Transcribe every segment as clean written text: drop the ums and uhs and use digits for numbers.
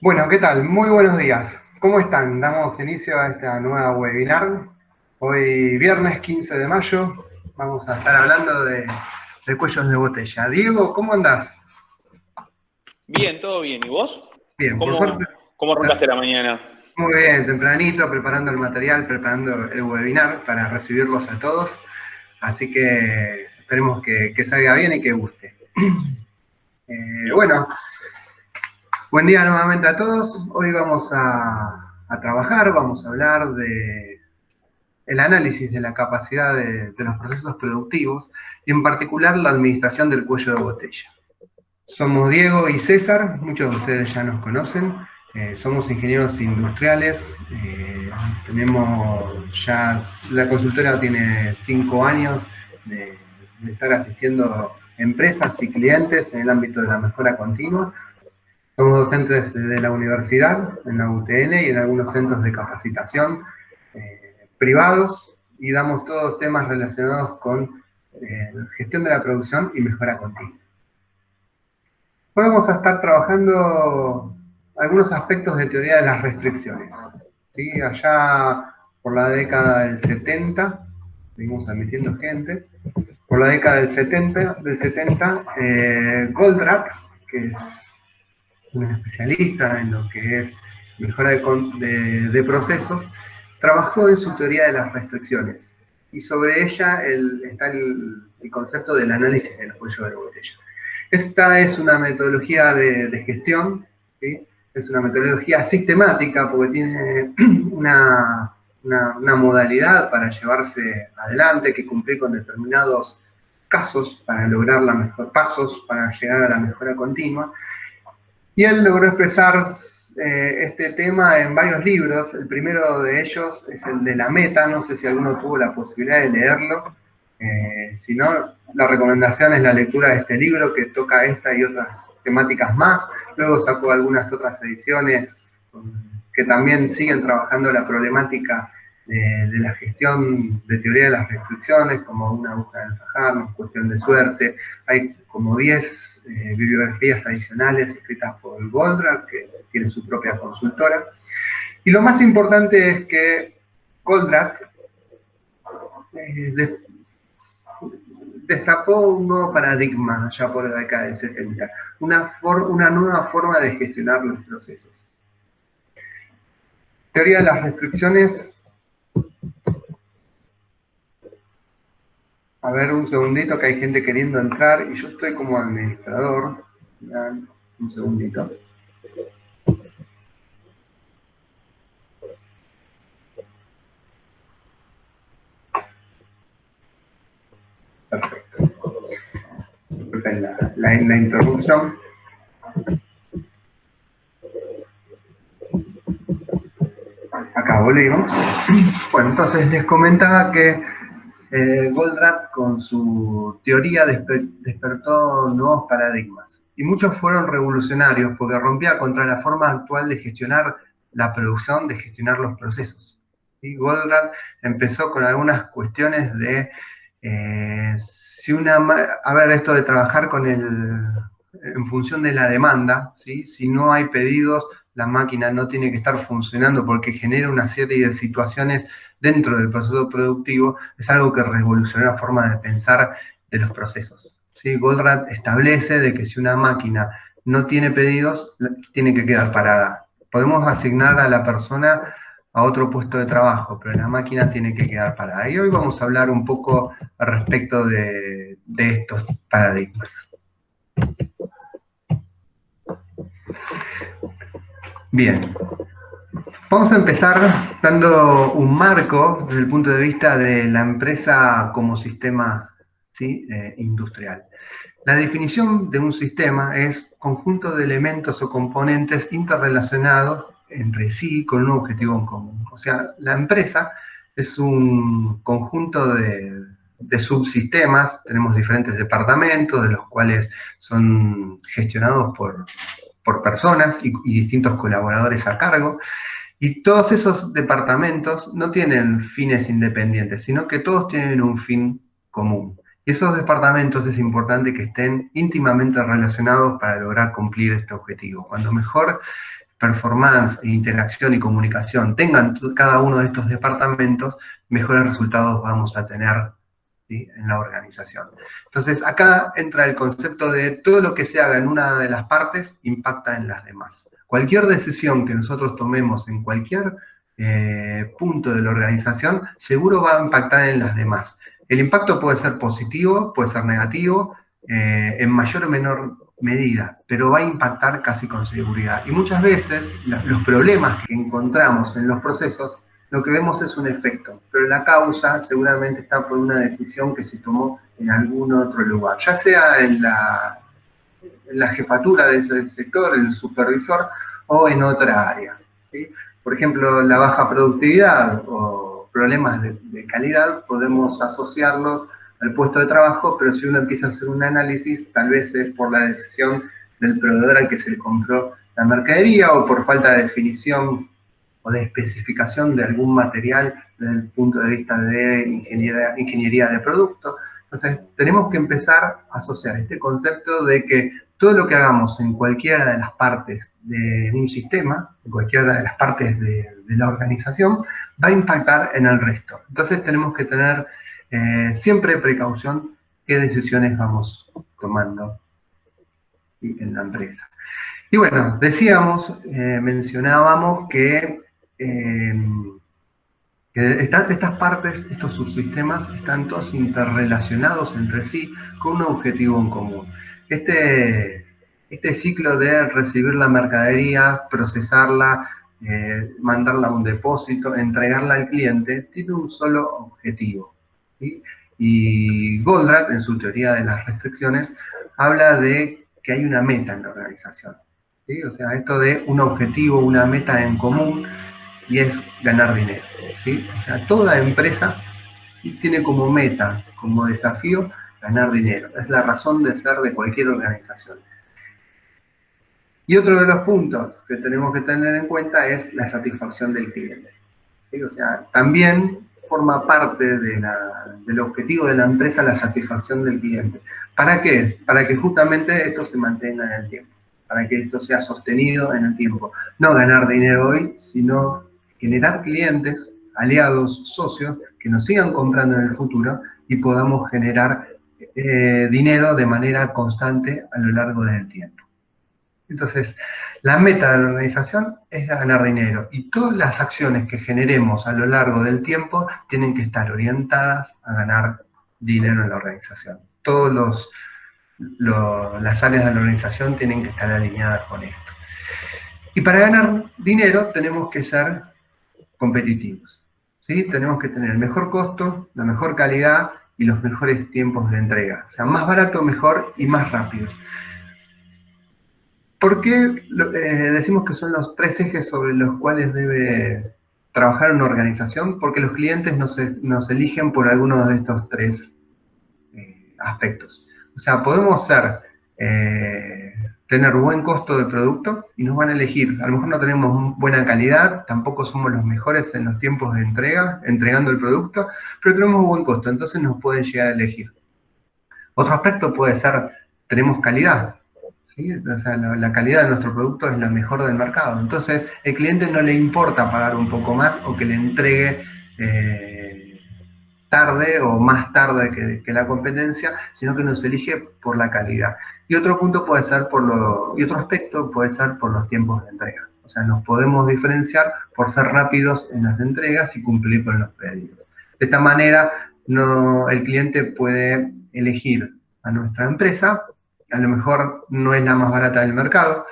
Bueno, ¿qué tal? Muy buenos días. ¿Cómo están? Damos inicio a esta nueva webinar. Hoy, viernes 15 de mayo, vamos a estar hablando de cuellos de botella. Diego, ¿cómo andás? Bien, todo bien. ¿Y vos? Bien, por suerte. ¿Cómo arrancaste la mañana? Muy bien, tempranito, preparando el material, preparando el webinar para recibirlos a todos. Así que esperemos que salga bien y que guste. Bien. Bueno, buen día nuevamente a todos. Hoy vamos a trabajar, vamos a hablar de el análisis de la capacidad de los procesos productivos y en particular la administración del cuello de botella. Somos Diego y César, muchos de ustedes ya nos conocen, somos ingenieros industriales, tenemos ya, la consultora tiene 5 años de estar asistiendo empresas y clientes en el ámbito de la mejora continua. Somos docentes de la universidad, en la UTN y en algunos centros de capacitación privados y damos todos temas relacionados con gestión de la producción y mejora continua. Hoy vamos a estar trabajando algunos aspectos de teoría de las restricciones. ¿Sí? Allá por la década del 70, seguimos admitiendo gente, por la década del 70 Goldratt, que es un especialista en lo que es mejora de procesos, trabajó en su teoría de las restricciones. Y sobre ella está el concepto del análisis del cuello de botella. Esta es una metodología de gestión, ¿sí? Es una metodología sistemática porque tiene una modalidad para llevarse adelante, que cumplir con determinados casos para lograr pasos para llegar a la mejora continua. Y él logró expresar este tema en varios libros. El primero de ellos es el de La Meta, no sé si alguno tuvo la posibilidad de leerlo. Si no, la recomendación es la lectura de este libro que toca esta y otras temáticas más. Luego sacó algunas otras ediciones que también siguen trabajando la problemática de la gestión de teoría de las restricciones, como una aguja de alfajar, una cuestión de suerte. Hay como 10 bibliografías adicionales escritas por Goldratt, que tiene su propia consultora. Y lo más importante es que Goldratt destapó un nuevo paradigma ya por la década del 70, una nueva forma de gestionar los procesos. Teoría de las restricciones. A ver, un segundito que hay gente queriendo entrar y yo estoy como administrador. Un segundito. Perfecto. Disculpen la interrupción. Acá volvimos. Bueno, entonces les comentaba que Goldratt con su teoría despertó nuevos paradigmas. Y muchos fueron revolucionarios porque rompía contra la forma actual de gestionar la producción, de gestionar los procesos. Y Goldratt empezó con algunas cuestiones de a ver, esto de trabajar en función de la demanda, ¿sí? Si no hay pedidos, la máquina no tiene que estar funcionando porque genera una serie de situaciones dentro del proceso productivo, es algo que revolucionó la forma de pensar de los procesos. ¿Sí? Goldratt establece de que si una máquina no tiene pedidos, tiene que quedar parada. Podemos asignar a la persona a otro puesto de trabajo, pero la máquina tiene que quedar parada. Y hoy vamos a hablar un poco al respecto de estos paradigmas. Bien, vamos a empezar dando un marco desde el punto de vista de la empresa como sistema, ¿sí? Industrial. La definición de un sistema es conjunto de elementos o componentes interrelacionados entre sí con un objetivo en común. O sea, la empresa es un conjunto de subsistemas, tenemos diferentes departamentos, de los cuales son gestionados por personas y distintos colaboradores a cargo, y todos esos departamentos no tienen fines independientes, sino que todos tienen un fin común. Y esos departamentos es importante que estén íntimamente relacionados para lograr cumplir este objetivo. Cuando mejor performance, interacción y comunicación tengan cada uno de estos departamentos, mejores resultados vamos a tener, ¿sí?, en la organización. Entonces, acá entra el concepto de todo lo que se haga en una de las partes impacta en las demás. Cualquier decisión que nosotros tomemos en cualquier punto de la organización, seguro va a impactar en las demás. El impacto puede ser positivo, puede ser negativo, en mayor o menor medida, pero va a impactar casi con seguridad. Y muchas veces los problemas que encontramos en los procesos, lo que vemos es un efecto, pero la causa seguramente está por una decisión que se tomó en algún otro lugar, ya sea en la jefatura de ese sector, en el supervisor o en otra área, ¿sí? Por ejemplo, la baja productividad o problemas de calidad podemos asociarlos al puesto de trabajo, pero si uno empieza a hacer un análisis, tal vez es por la decisión del proveedor al que se le compró la mercadería o por falta de definición o de especificación de algún material desde el punto de vista de ingeniería de producto. Entonces, tenemos que empezar a asociar este concepto de que todo lo que hagamos en cualquiera de las partes de un sistema, en cualquiera de las partes de la organización, va a impactar en el resto. Entonces, tenemos que tener siempre precaución qué decisiones vamos tomando, ¿sí?, en la empresa. Y bueno, decíamos, mencionábamos que estas partes, estos subsistemas, están todos interrelacionados entre sí con un objetivo en común. Este ciclo de recibir la mercadería, procesarla, mandarla a un depósito, entregarla al cliente, tiene un solo objetivo, ¿sí? Y Goldratt, en su teoría de las restricciones, habla de que hay una meta en la organización, ¿sí? O sea, esto de un objetivo, una meta en común, y es ganar dinero, ¿sí? O sea, toda empresa tiene como meta, como desafío, ganar dinero. Es la razón de ser de cualquier organización. Y otro de los puntos que tenemos que tener en cuenta es la satisfacción del cliente, ¿sí? O sea, también forma parte del objetivo de la empresa la satisfacción del cliente. ¿Para qué? Para que justamente esto se mantenga en el tiempo, para que esto sea sostenido en el tiempo. No ganar dinero hoy, sino generar clientes, aliados, socios, que nos sigan comprando en el futuro y podamos generar dinero de manera constante a lo largo del tiempo. Entonces, la meta de la organización es ganar dinero y todas las acciones que generemos a lo largo del tiempo tienen que estar orientadas a ganar dinero en la organización. Todas las áreas de la organización tienen que estar alineadas con esto. Y para ganar dinero tenemos que ser competitivos, ¿sí? Tenemos que tener el mejor costo, la mejor calidad y los mejores tiempos de entrega. O sea, más barato, mejor y más rápido. ¿Por qué decimos que son los tres ejes sobre los cuales debe trabajar una organización? Porque los clientes nos eligen por alguno de estos tres aspectos. O sea, podemos tener buen costo de producto y nos van a elegir. A lo mejor no tenemos buena calidad, tampoco somos los mejores en los tiempos de entrega, entregando el producto, pero tenemos buen costo, entonces nos pueden llegar a elegir. Otro aspecto puede ser, tenemos calidad, ¿sí? O sea, la calidad de nuestro producto es la mejor del mercado. Entonces, el cliente no le importa pagar un poco más o que le entregue tarde o más tarde que la competencia, sino que nos elige por la calidad. Y otro punto puede ser y otro aspecto puede ser por los tiempos de entrega. O sea, nos podemos diferenciar por ser rápidos en las entregas y cumplir con los pedidos. De esta manera, el cliente puede elegir a nuestra empresa. A lo mejor no es la más barata del mercado,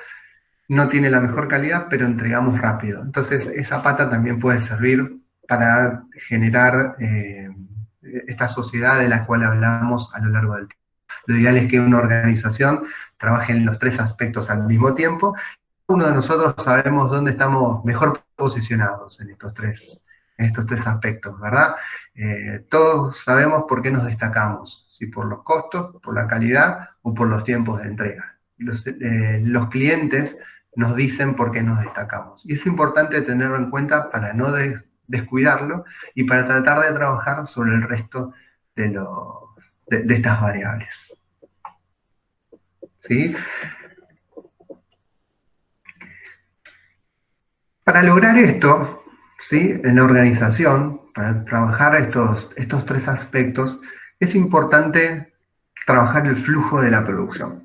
no tiene la mejor calidad, pero entregamos rápido. Entonces, esa pata también puede servir para generar esta sociedad de la cual hablamos a lo largo del tiempo. Lo ideal es que una organización trabaje en los tres aspectos al mismo tiempo. Uno de nosotros sabemos dónde estamos mejor posicionados en estos tres aspectos, ¿verdad? Todos sabemos por qué nos destacamos, si por los costos, por la calidad o por los tiempos de entrega. Los clientes nos dicen por qué nos destacamos. Y es importante tenerlo en cuenta para no descuidarlo y para tratar de trabajar sobre el resto de estas variables. ¿Sí? Para lograr esto, ¿sí? En la organización, para trabajar estos tres aspectos, es importante trabajar el flujo de la producción.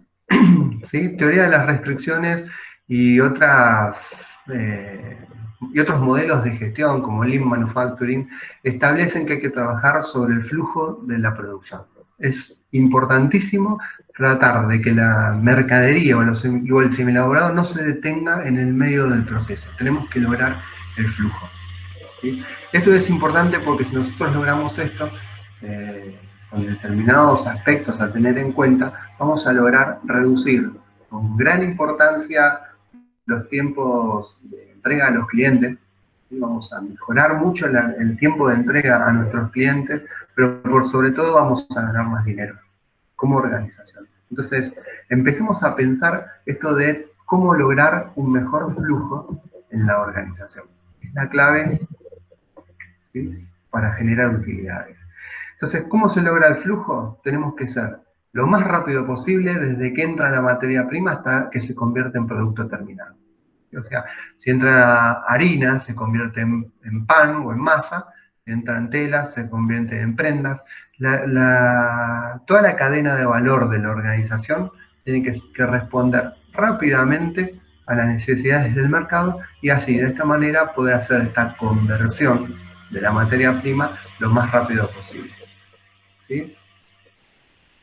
¿Sí? Teoría de las restricciones y y otros modelos de gestión, como Lean Manufacturing, establecen que hay que trabajar sobre el flujo de la producción. Es importantísimo tratar de que la mercadería o el semielaborado no se detenga en el medio del proceso. Tenemos que lograr el flujo. ¿Sí? Esto es importante porque si nosotros logramos esto, con determinados aspectos a tener en cuenta, vamos a lograr reducir con gran importancia los tiempos de entrega a los clientes. ¿Sí? Vamos a mejorar mucho el tiempo de entrega a nuestros clientes, pero por sobre todo vamos a ganar más dinero como organización. Entonces, empecemos a pensar esto de cómo lograr un mejor flujo en la organización. Es la clave, ¿sí? Para generar utilidades. Entonces, ¿cómo se logra el flujo? Tenemos que ser lo más rápido posible desde que entra la materia prima hasta que se convierte en producto terminado. O sea, si entra harina, se convierte en pan o en masa; si entra en tela, se convierte en prendas. Toda la cadena de valor de la organización tiene que responder rápidamente a las necesidades del mercado y así, de esta manera, poder hacer esta conversión de la materia prima lo más rápido posible. ¿Sí?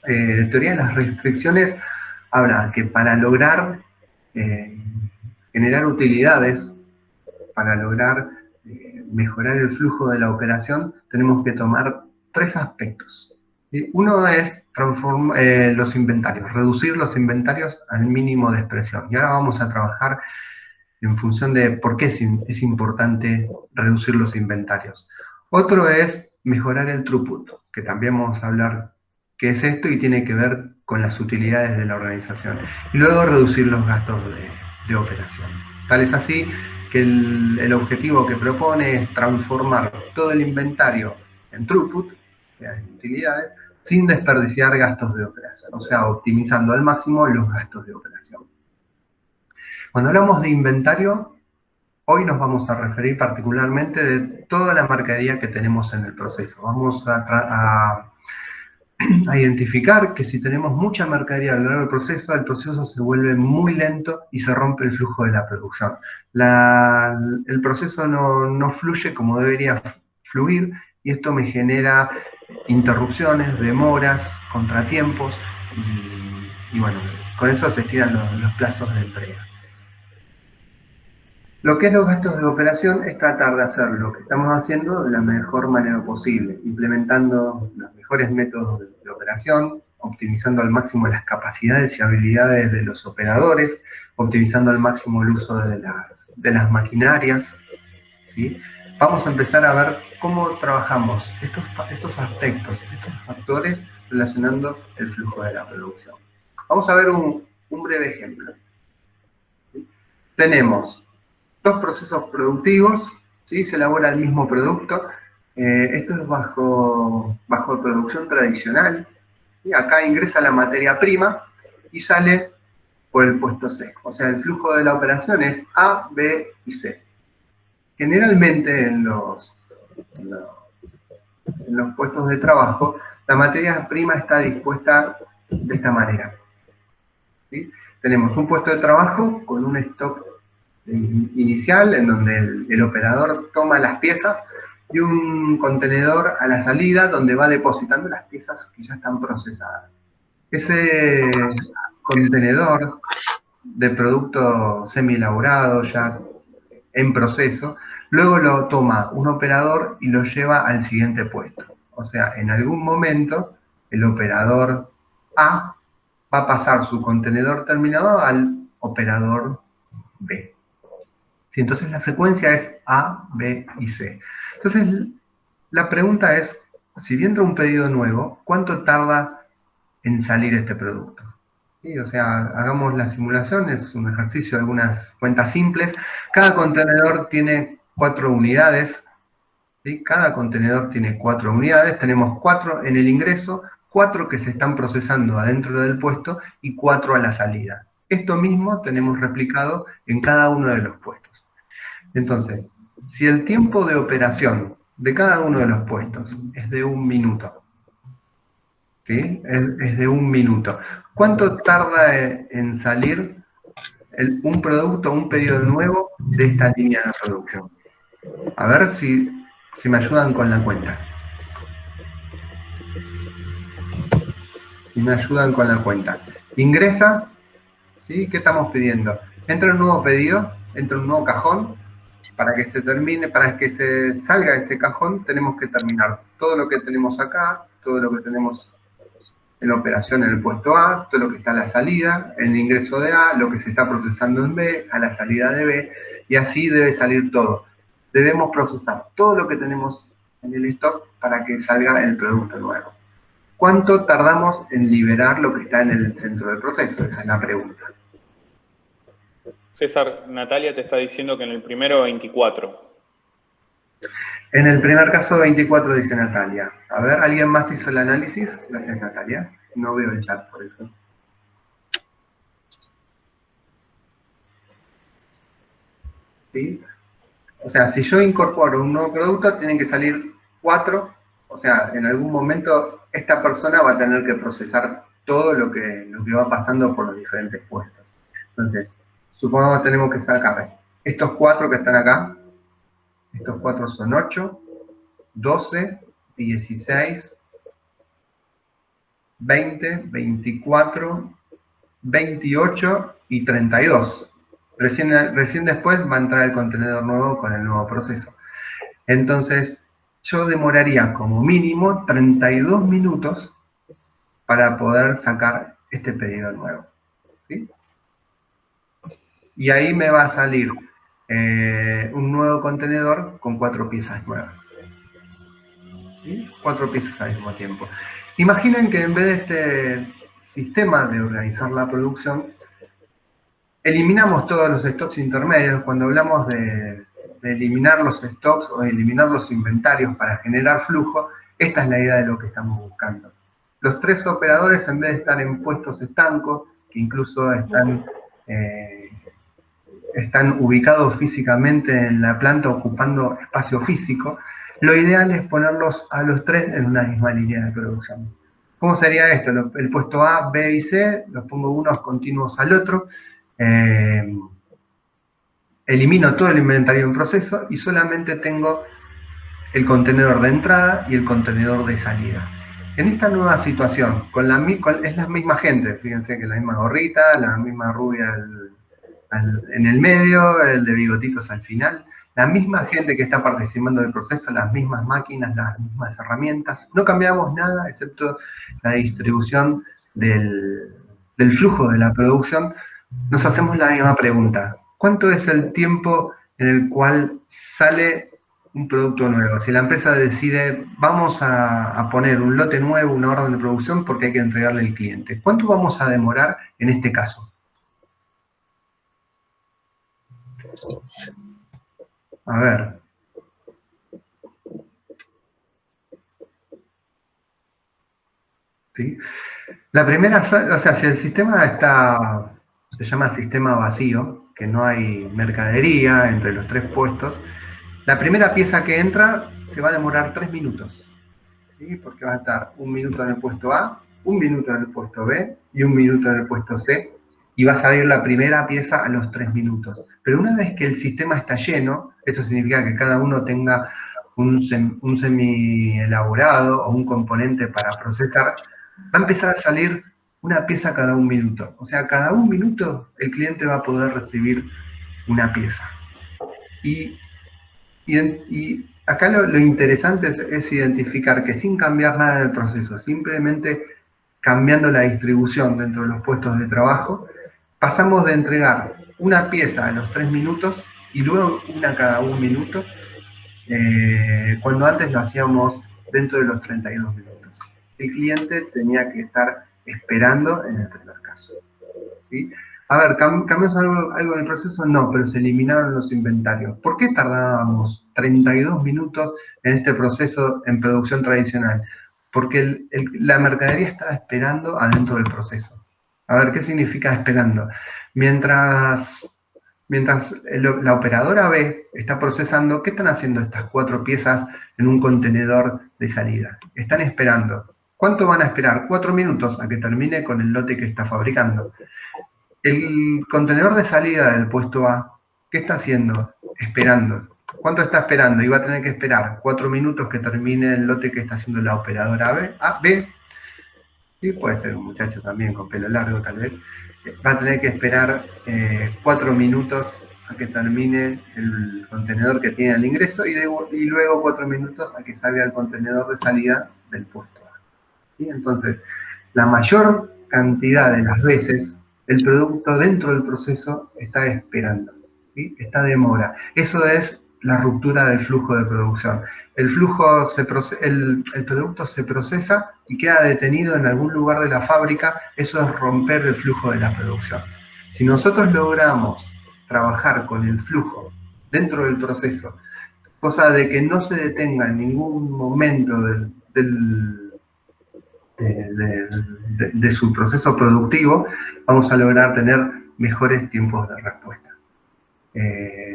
Teoría de las restricciones habla que para lograr generar utilidades, para lograr mejorar el flujo de la operación, tenemos que tomar tres aspectos. ¿Sí? Uno es los inventarios, reducir los inventarios al mínimo de expresión. Y ahora vamos a trabajar en función de por qué es importante reducir los inventarios. Otro es mejorar el throughput, que también vamos a hablar qué es esto y tiene que ver con las utilidades de la organización. Y luego reducir los gastos de operación. Tal es así que el objetivo que propone es transformar todo el inventario en throughput, o sea, en utilidades, sin desperdiciar gastos de operación, o sea, optimizando al máximo los gastos de operación. Cuando hablamos de inventario, hoy nos vamos a referir particularmente de toda la mercadería que tenemos en el proceso. Vamos a identificar que si tenemos mucha mercadería a lo largo del proceso, el proceso se vuelve muy lento y se rompe el flujo de la producción. El proceso no fluye como debería fluir y esto me genera interrupciones, demoras, contratiempos y bueno, con eso se estiran los plazos de entrega. Lo que es los gastos de operación es tratar de hacer lo que estamos haciendo de la mejor manera posible, implementando los mejores métodos de operación, optimizando al máximo las capacidades y habilidades de los operadores, optimizando al máximo el uso de las maquinarias. ¿Sí? Vamos a empezar a ver cómo trabajamos estos aspectos, estos factores relacionando el flujo de la producción. Vamos a ver un breve ejemplo. ¿Sí? Tenemos dos procesos productivos, ¿sí? Se elabora el mismo producto. Esto es bajo producción tradicional. ¿Sí? Acá ingresa la materia prima y sale por el puesto C. O sea, el flujo de la operación es A, B y C. Generalmente en los puestos de trabajo, la materia prima está dispuesta de esta manera. ¿Sí? Tenemos un puesto de trabajo con un stock inicial en donde el operador toma las piezas y un contenedor a la salida donde va depositando las piezas que ya están procesadas. Ese contenedor de producto semi-elaborado ya en proceso, luego lo toma un operador y lo lleva al siguiente puesto. O sea, en algún momento el operador A va a pasar su contenedor terminado al operador B. ¿Sí? Entonces la secuencia es A, B y C. Entonces la pregunta es, si entra un pedido nuevo, ¿cuánto tarda en salir este producto? ¿Sí? O sea, hagamos la simulación, es un ejercicio de algunas cuentas simples. Cada contenedor tiene 4 unidades. ¿Sí? Cada contenedor tiene 4 unidades. Tenemos 4 en el ingreso, 4 que se están procesando adentro del puesto y 4 a la salida. Esto mismo tenemos replicado en cada uno de los puestos. Entonces, si el tiempo de operación de cada uno de los puestos es de 1 minuto, ¿sí? Es de 1 minuto. ¿Cuánto tarda en salir un producto, un pedido nuevo de esta línea de producción? A ver si me ayudan con la cuenta. Si me ayudan con la cuenta. Ingresa, ¿sí? ¿Qué estamos pidiendo? Entra un nuevo pedido, entra un nuevo cajón. Para que se termine, para que se salga ese cajón, tenemos que terminar todo lo que tenemos acá, todo lo que tenemos en la operación en el puesto A, todo lo que está a la salida, en el ingreso de A, lo que se está procesando en B, a la salida de B, y así debe salir todo. Debemos procesar todo lo que tenemos en el stock para que salga el producto nuevo. ¿Cuánto tardamos en liberar lo que está en el centro del proceso? Esa es la pregunta. César, Natalia te está diciendo que en el primero 24. En el primer caso 24 dice Natalia. A ver, ¿alguien más hizo el análisis? Gracias, Natalia. No veo el chat por eso. ¿Sí? O sea, si yo incorporo un nuevo producto, tienen que salir 4. O sea, en algún momento esta persona va a tener que procesar todo lo que va pasando por los diferentes puestos. Entonces, supongamos que tenemos que sacar estos 4 que están acá. Estos 4 son 8, 12, 16, 20, 24, 28 y 32. Recién después va a entrar el contenedor nuevo con el nuevo proceso. Entonces, yo demoraría como mínimo 32 minutos para poder sacar este pedido nuevo. ¿Sí? Y ahí me va a salir un nuevo contenedor con 4 piezas nuevas. ¿Sí? 4 piezas al mismo tiempo. Imaginen que en vez de este sistema de organizar la producción, eliminamos todos los stocks intermedios. Cuando hablamos de eliminar los stocks o eliminar los inventarios para generar flujo, esta es la idea de lo que estamos buscando. Los 3 operadores, en vez de estar en puestos estancos, que incluso están ubicados físicamente en la planta ocupando espacio físico, lo ideal es ponerlos a los 3 en una misma línea de producción. ¿Cómo sería esto? El puesto A, B y C, los pongo unos continuos al otro, elimino todo el inventario en proceso y solamente tengo el contenedor de entrada y el contenedor de salida. En esta nueva situación, es la misma gente, fíjense que la misma gorrita, la misma rubia en el medio, el de bigotitos al final, la misma gente que está participando del proceso, las mismas máquinas, las mismas herramientas, no cambiamos nada excepto la distribución del flujo de la producción. Nos hacemos la misma pregunta: ¿cuánto es el tiempo en el cual sale un producto nuevo? Si la empresa decide, vamos a poner un lote nuevo, una orden de producción porque hay que entregarle al cliente, ¿cuánto vamos a demorar en este caso? A ver. ¿Sí? La primera, o sea, si el sistema se llama sistema vacío, que no hay mercadería entre los 3 puestos, la primera pieza que entra se va a demorar 3 minutos. ¿Sí? Porque va a estar 1 minuto en el puesto A, 1 minuto en el puesto B y 1 minuto en el puesto C, y va a salir la primera pieza a los 3 minutos. Pero una vez que el sistema está lleno, eso significa que cada uno tenga un semi-elaborado o un componente para procesar, va a empezar a salir una pieza cada 1 minuto. O sea, cada 1 minuto el cliente va a poder recibir una pieza. Y acá lo interesante es identificar que sin cambiar nada en el proceso, simplemente cambiando la distribución dentro de los puestos de trabajo, pasamos de entregar una pieza a los 3 minutos y luego una cada 1 minuto, cuando antes lo hacíamos dentro de los 32 minutos. El cliente tenía que estar esperando en el primer caso. ¿Sí? A ver, ¿cambiamos algo en el proceso? No, pero se eliminaron los inventarios. ¿Por qué tardábamos 32 minutos en este proceso en producción tradicional? Porque la mercadería estaba esperando adentro del proceso. A ver, ¿qué significa esperando? Mientras mientras la operadora B está procesando, ¿qué están haciendo estas 4 piezas en un contenedor de salida? Están esperando. ¿Cuánto van a esperar? 4 minutos a que termine con el lote que está fabricando. El contenedor de salida del puesto A, ¿qué está haciendo? Esperando. ¿Cuánto está esperando? Y va a tener que esperar 4 minutos que termine el lote que está haciendo la operadora B. Sí, puede ser un muchacho también con pelo largo tal vez. Va a tener que esperar 4 minutos a que termine el contenedor que tiene al ingreso y luego 4 minutos a que salga el contenedor de salida del puesto A. ¿Sí? Entonces, la mayor cantidad de las veces el producto dentro del proceso está esperando, ¿sí? Está demora. Eso es la ruptura del flujo de producción. El producto se procesa y queda detenido en algún lugar de la fábrica. Eso es romper el flujo de la producción. Si nosotros logramos trabajar con el flujo dentro del proceso, cosa de que no se detenga en ningún momento de su proceso productivo, vamos a lograr tener mejores tiempos de respuesta.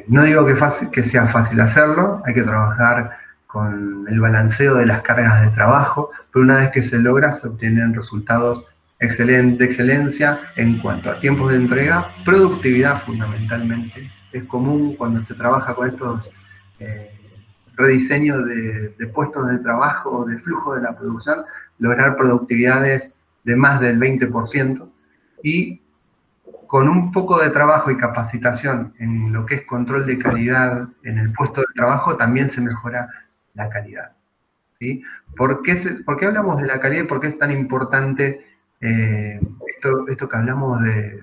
No digo que sea fácil hacerlo, hay que trabajar con el balanceo de las cargas de trabajo, pero una vez que se logra, se obtienen resultados de excelencia en cuanto a tiempos de entrega, productividad fundamentalmente. Es común cuando se trabaja con estos rediseños de puestos de trabajo o de flujo de la producción, lograr productividades de más del 20% y con un poco de trabajo y capacitación en lo que es control de calidad en el puesto de trabajo, también se mejora la calidad. ¿Sí? ¿Por qué hablamos de la calidad y por qué es tan importante esto que hablamos de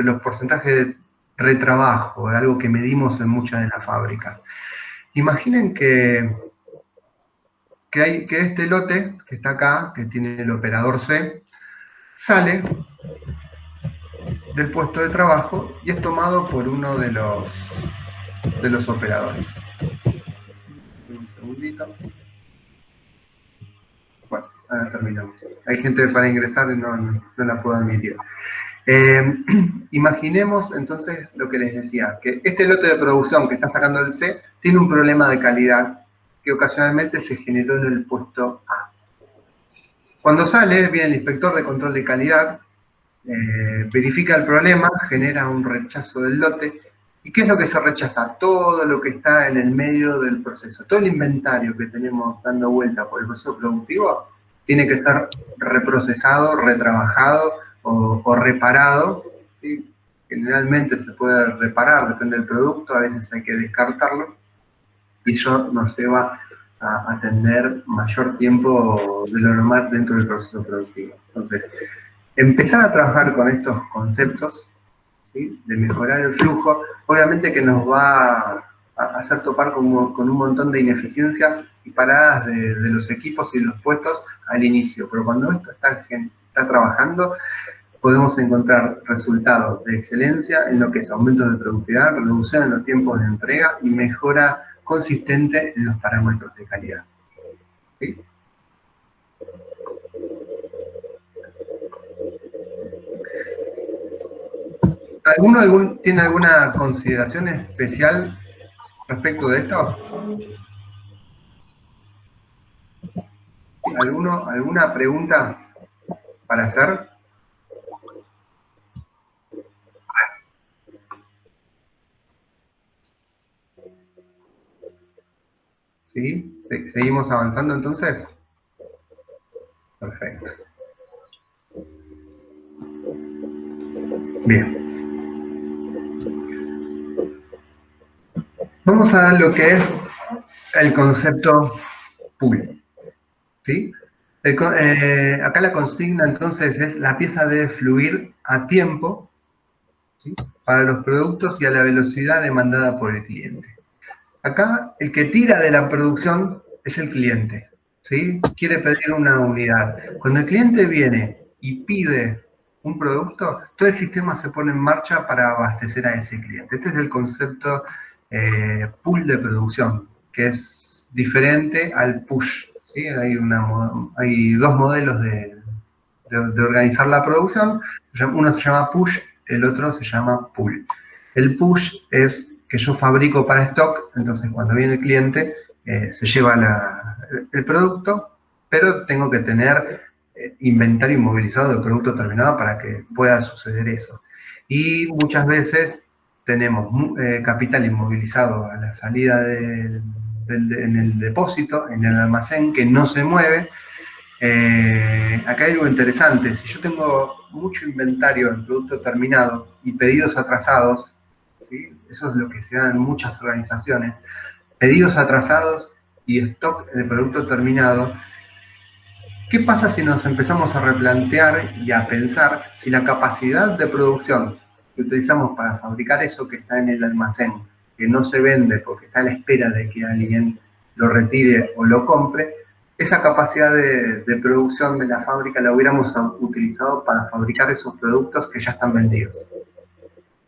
los porcentajes de retrabajo, de algo que medimos en muchas de las fábricas? Imaginen que este lote que está acá, que tiene el operador C, sale del puesto de trabajo y es tomado por uno de los operadores. Un segundito. Bueno, ahora terminamos. Hay gente para ingresar y no la puedo admitir. Imaginemos entonces lo que les decía, que este lote de producción que está sacando el C tiene un problema de calidad que ocasionalmente se generó en el puesto A. Cuando sale, viene el inspector de control de calidad, verifica el problema, genera un rechazo del lote. ¿Y qué es lo que se rechaza? Todo lo que está en el medio del proceso. Todo el inventario que tenemos dando vuelta por el proceso productivo tiene que estar reprocesado, retrabajado o reparado. ¿Sí? Generalmente se puede reparar, depende del producto, a veces hay que descartarlo. Y eso nos lleva a tener mayor tiempo de lo normal dentro del proceso productivo. Entonces, empezar a trabajar con estos conceptos, ¿sí? De mejorar el flujo, obviamente que nos va a hacer topar con un montón de ineficiencias y paradas de los equipos y de los puestos al inicio, pero cuando esto está trabajando, podemos encontrar resultados de excelencia en lo que es aumento de productividad, reducción en los tiempos de entrega y mejora consistente en los parámetros de calidad. ¿Sí? ¿Alguno tiene alguna consideración especial respecto de esto? ¿Alguna pregunta para hacer? ¿Sí? ¿Seguimos avanzando entonces? Perfecto. Bien. Vamos a ver lo que es el concepto pool. ¿Sí? Acá la consigna entonces es: la pieza debe fluir a tiempo, ¿sí? Para los productos y a la velocidad demandada por el cliente. Acá el que tira de la producción es el cliente, ¿sí? Quiere pedir una unidad. Cuando el cliente viene y pide un producto, todo el sistema se pone en marcha para abastecer a ese cliente. Ese es el concepto pool de producción, que es diferente al push, ¿sí? Hay dos modelos de organizar la producción. Uno se llama push, el otro se llama pull. El push es que yo fabrico para stock, entonces cuando viene el cliente se lleva el producto, pero tengo que tener inventario inmovilizado del producto terminado para que pueda suceder eso. Y muchas veces tenemos capital inmovilizado a la salida en el depósito, en el almacén, que no se mueve. Acá hay algo interesante. Si yo tengo mucho inventario en producto terminado y pedidos atrasados, ¿sí? Eso es lo que se da en muchas organizaciones, pedidos atrasados y stock de producto terminado. ¿Qué pasa si nos empezamos a replantear y a pensar si la capacidad de producción que utilizamos para fabricar eso que está en el almacén, que no se vende porque está a la espera de que alguien lo retire o lo compre, esa capacidad de producción de la fábrica la hubiéramos utilizado para fabricar esos productos que ya están vendidos?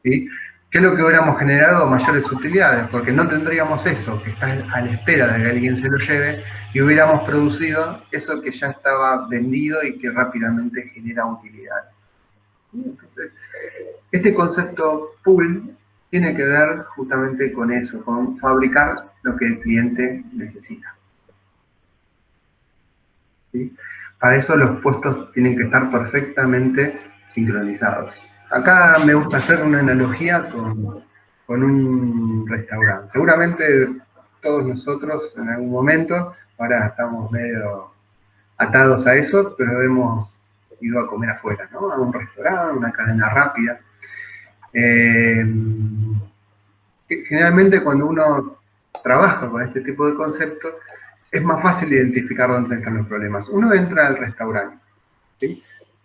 ¿Sí? ¿Qué es lo que hubiéramos generado? Mayores utilidades, porque no tendríamos eso, que está a la espera de que alguien se lo lleve, y hubiéramos producido eso que ya estaba vendido y que rápidamente genera utilidades. Entonces, este concepto pool tiene que ver justamente con eso, con fabricar lo que el cliente necesita. ¿Sí? Para eso los puestos tienen que estar perfectamente sincronizados. Acá me gusta hacer una analogía con un restaurante. Seguramente todos nosotros en algún momento, ahora estamos medio atados a eso, pero hemos ido a comer afuera, ¿no? A un restaurante, una cadena rápida. Generalmente cuando uno trabaja con este tipo de conceptos, es más fácil identificar dónde están los problemas. Uno entra al restaurante, ¿sí?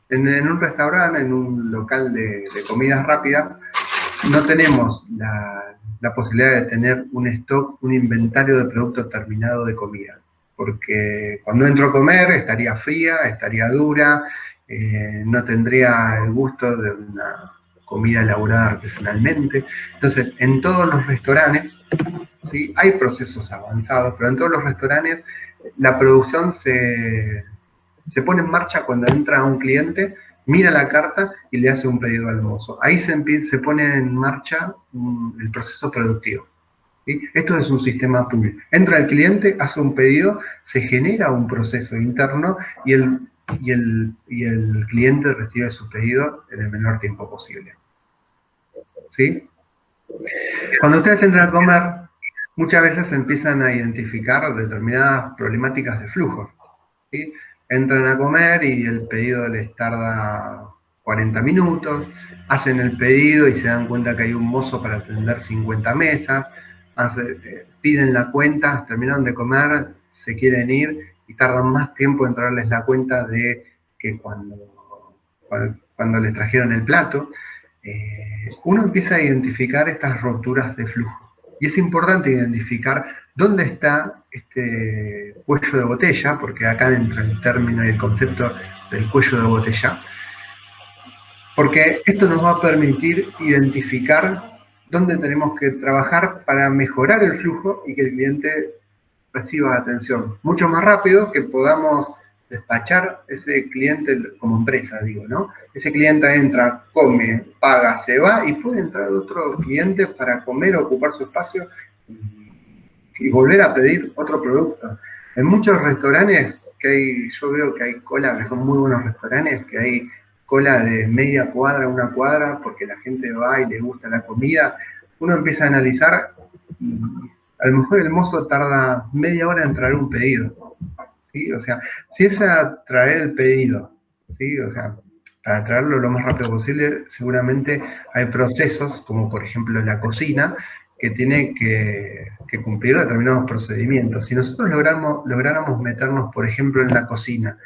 En un restaurante, en un local de comidas rápidas, no tenemos la posibilidad de tener un stock, un inventario de producto terminado de comida. Porque cuando entro a comer estaría fría, estaría dura, no tendría el gusto de una comida elaborada artesanalmente. Entonces, en todos los restaurantes, ¿sí? Hay procesos avanzados, pero en todos los restaurantes la producción se pone en marcha cuando entra un cliente, mira la carta y le hace un pedido al mozo. Ahí se pone en marcha el proceso productivo. ¿Sí? Esto es un sistema pool. Entra el cliente, hace un pedido, se genera un proceso interno y el cliente recibe su pedido en el menor tiempo posible. ¿Sí? Cuando ustedes entran a comer, muchas veces empiezan a identificar determinadas problemáticas de flujo. ¿Sí? Entran a comer y el pedido les tarda 40 minutos, hacen el pedido y se dan cuenta que hay un mozo para atender 50 mesas, piden la cuenta, terminaron de comer, se quieren ir y tardan más tiempo en traerles la cuenta de que cuando les trajeron el plato. Uno empieza a identificar estas rupturas de flujo. Y es importante identificar dónde está este cuello de botella, porque acá entra el término y el concepto del cuello de botella, porque esto nos va a permitir identificar dónde tenemos que trabajar para mejorar el flujo y que el cliente reciba atención mucho más rápido, que podamos despachar ese cliente como empresa, digo, ¿no? Ese cliente entra, come, paga, se va y puede entrar otro cliente para comer, ocupar su espacio y volver a pedir otro producto. En muchos restaurantes yo veo que hay cola, que son muy buenos restaurantes, que hay cola de media cuadra, una cuadra, porque la gente va y le gusta la comida. Uno empieza a analizar y a lo mejor el mozo tarda media hora en traer un pedido, ¿sí? O sea, si es a traer el pedido, ¿sí? O sea, para traerlo lo más rápido posible, seguramente hay procesos, como por ejemplo la cocina, que tiene que cumplir determinados procedimientos. Si nosotros lográramos meternos, por ejemplo, en la cocina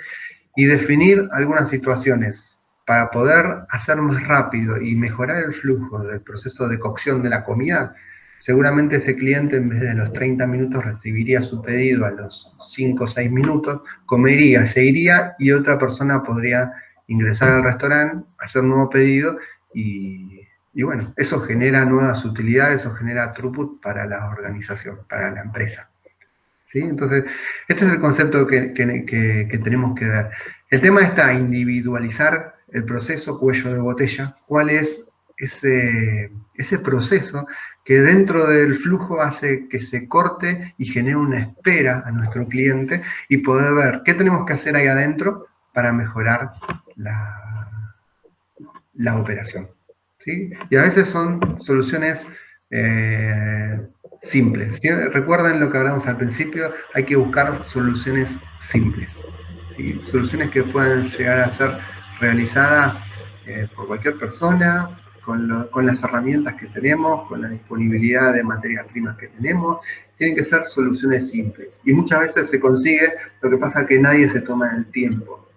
y definir algunas situaciones para poder hacer más rápido y mejorar el flujo del proceso de cocción de la comida, seguramente ese cliente en vez de los 30 minutos recibiría su pedido a los 5 o 6 minutos, comería, se iría y otra persona podría ingresar al restaurante, hacer un nuevo pedido y bueno, eso genera nuevas utilidades, eso genera throughput para la organización, para la empresa. ¿Sí? Entonces, este es el concepto que tenemos que ver. El tema está individualizar el proceso cuello de botella, cuál es ese proceso que dentro del flujo hace que se corte y genere una espera a nuestro cliente y poder ver qué tenemos que hacer ahí adentro para mejorar la operación. ¿Sí? Y a veces son soluciones simples. ¿Sí? Recuerden lo que hablamos al principio, hay que buscar soluciones simples. ¿Sí? Soluciones que puedan llegar a ser realizadas por cualquier persona, con las herramientas que tenemos, con la disponibilidad de materias primas que tenemos. Tienen que ser soluciones simples. Y muchas veces se consigue, lo que pasa es que nadie se toma el tiempo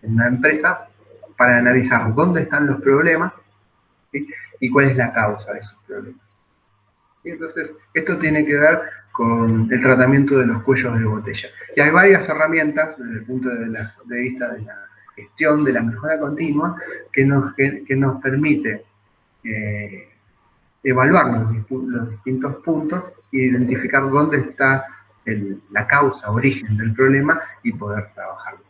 en una empresa para analizar dónde están los problemas, ¿sí? Y cuál es la causa de esos problemas. Y entonces, esto tiene que ver con el tratamiento de los cuellos de botella. Y hay varias herramientas desde el punto de vista de la gestión, de la mejora continua, que nos permite evaluar los distintos puntos e identificar dónde está la causa, origen del problema y poder trabajarlo.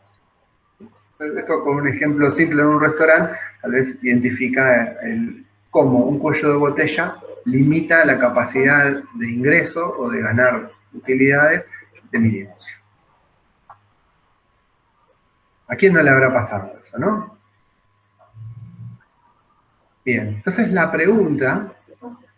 Esto con un ejemplo simple en un restaurante, tal vez identifica cómo un cuello de botella limita la capacidad de ingreso o de ganar utilidades de mi negocio. ¿A quién no le habrá pasado eso, no? Bien, entonces la pregunta,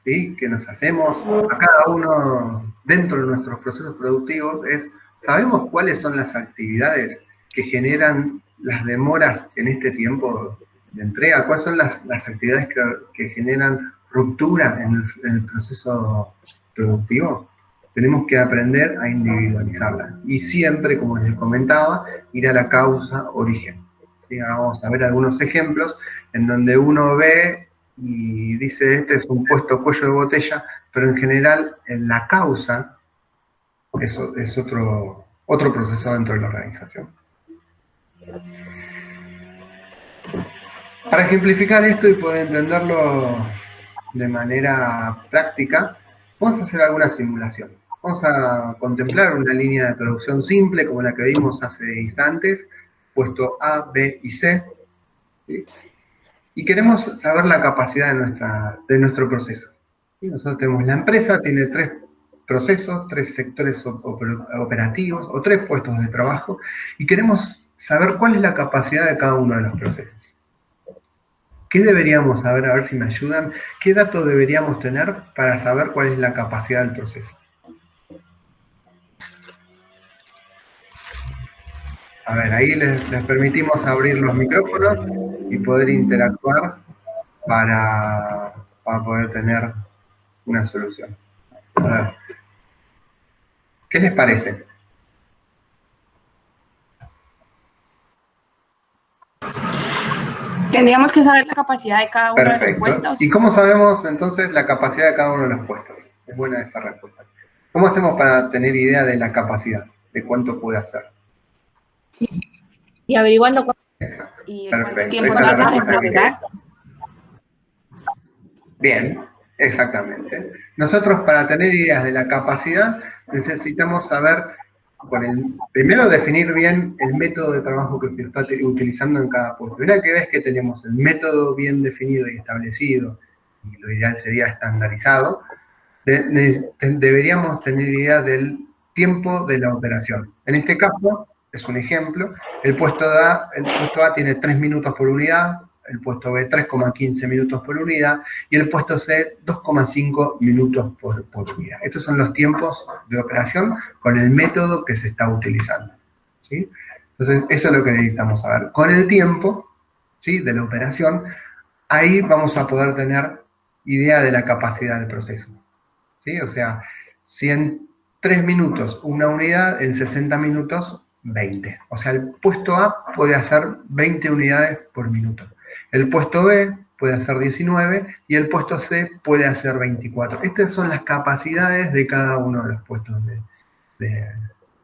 ¿sí?, que nos hacemos a cada uno dentro de nuestros procesos productivos es, ¿sabemos cuáles son las actividades que generan las demoras en este tiempo de entrega? ¿Cuáles son las actividades que generan ruptura en el proceso productivo? Tenemos que aprender a individualizarla. Y siempre, como les comentaba, ir a la causa origen. ¿Sí? Vamos a ver algunos ejemplos en donde uno ve y dice, este es un puesto cuello de botella, pero en general en la causa es otro proceso dentro de la organización. Para ejemplificar esto y poder entenderlo de manera práctica, vamos a hacer alguna simulación. Vamos a contemplar una línea de producción simple como la que vimos hace instantes, puesto A, B y C, ¿sí? Y queremos saber la capacidad de nuestro proceso. ¿Sí? Nosotros tenemos la empresa, tiene 3 procesos, 3 sectores operativos o 3 puestos de trabajo y queremos saber cuál es la capacidad de cada uno de los procesos. ¿Qué deberíamos saber? A ver si me ayudan. ¿Qué datos deberíamos tener para saber cuál es la capacidad del proceso? A ver, ahí les permitimos abrir los micrófonos y poder interactuar para poder tener una solución. A ver, ¿qué les parece? Tendríamos que saber la capacidad de cada uno de los puestos. ¿Y cómo sabemos entonces la capacidad de cada uno de los puestos? Es buena esa respuesta. ¿Cómo hacemos para tener idea de la capacidad? De cuánto puede hacer. Y averiguando cuánto tiempo tarda en procesar. Bien, exactamente. Nosotros para tener ideas de la capacidad necesitamos saber, primero definir bien el método de trabajo que se está utilizando en cada puesto. Una vez que tenemos el método bien definido y establecido, y lo ideal sería estandarizado, deberíamos tener idea del tiempo de la operación. En este caso, es un ejemplo, el puesto A tiene 3 minutos por unidad, el puesto B 3,15 minutos por unidad y el puesto C 2,5 minutos por unidad. Estos son los tiempos de operación con el método que se está utilizando, ¿sí? Entonces, eso es lo que necesitamos saber. Con el tiempo, ¿sí?, de la operación, ahí vamos a poder tener idea de la capacidad del proceso, ¿sí? O sea, si en 3 minutos una unidad, en 60 minutos 20. O sea, el puesto A puede hacer 20 unidades por minuto. El puesto B puede hacer 19 y el puesto C puede hacer 24. Estas son las capacidades de cada uno de los puestos de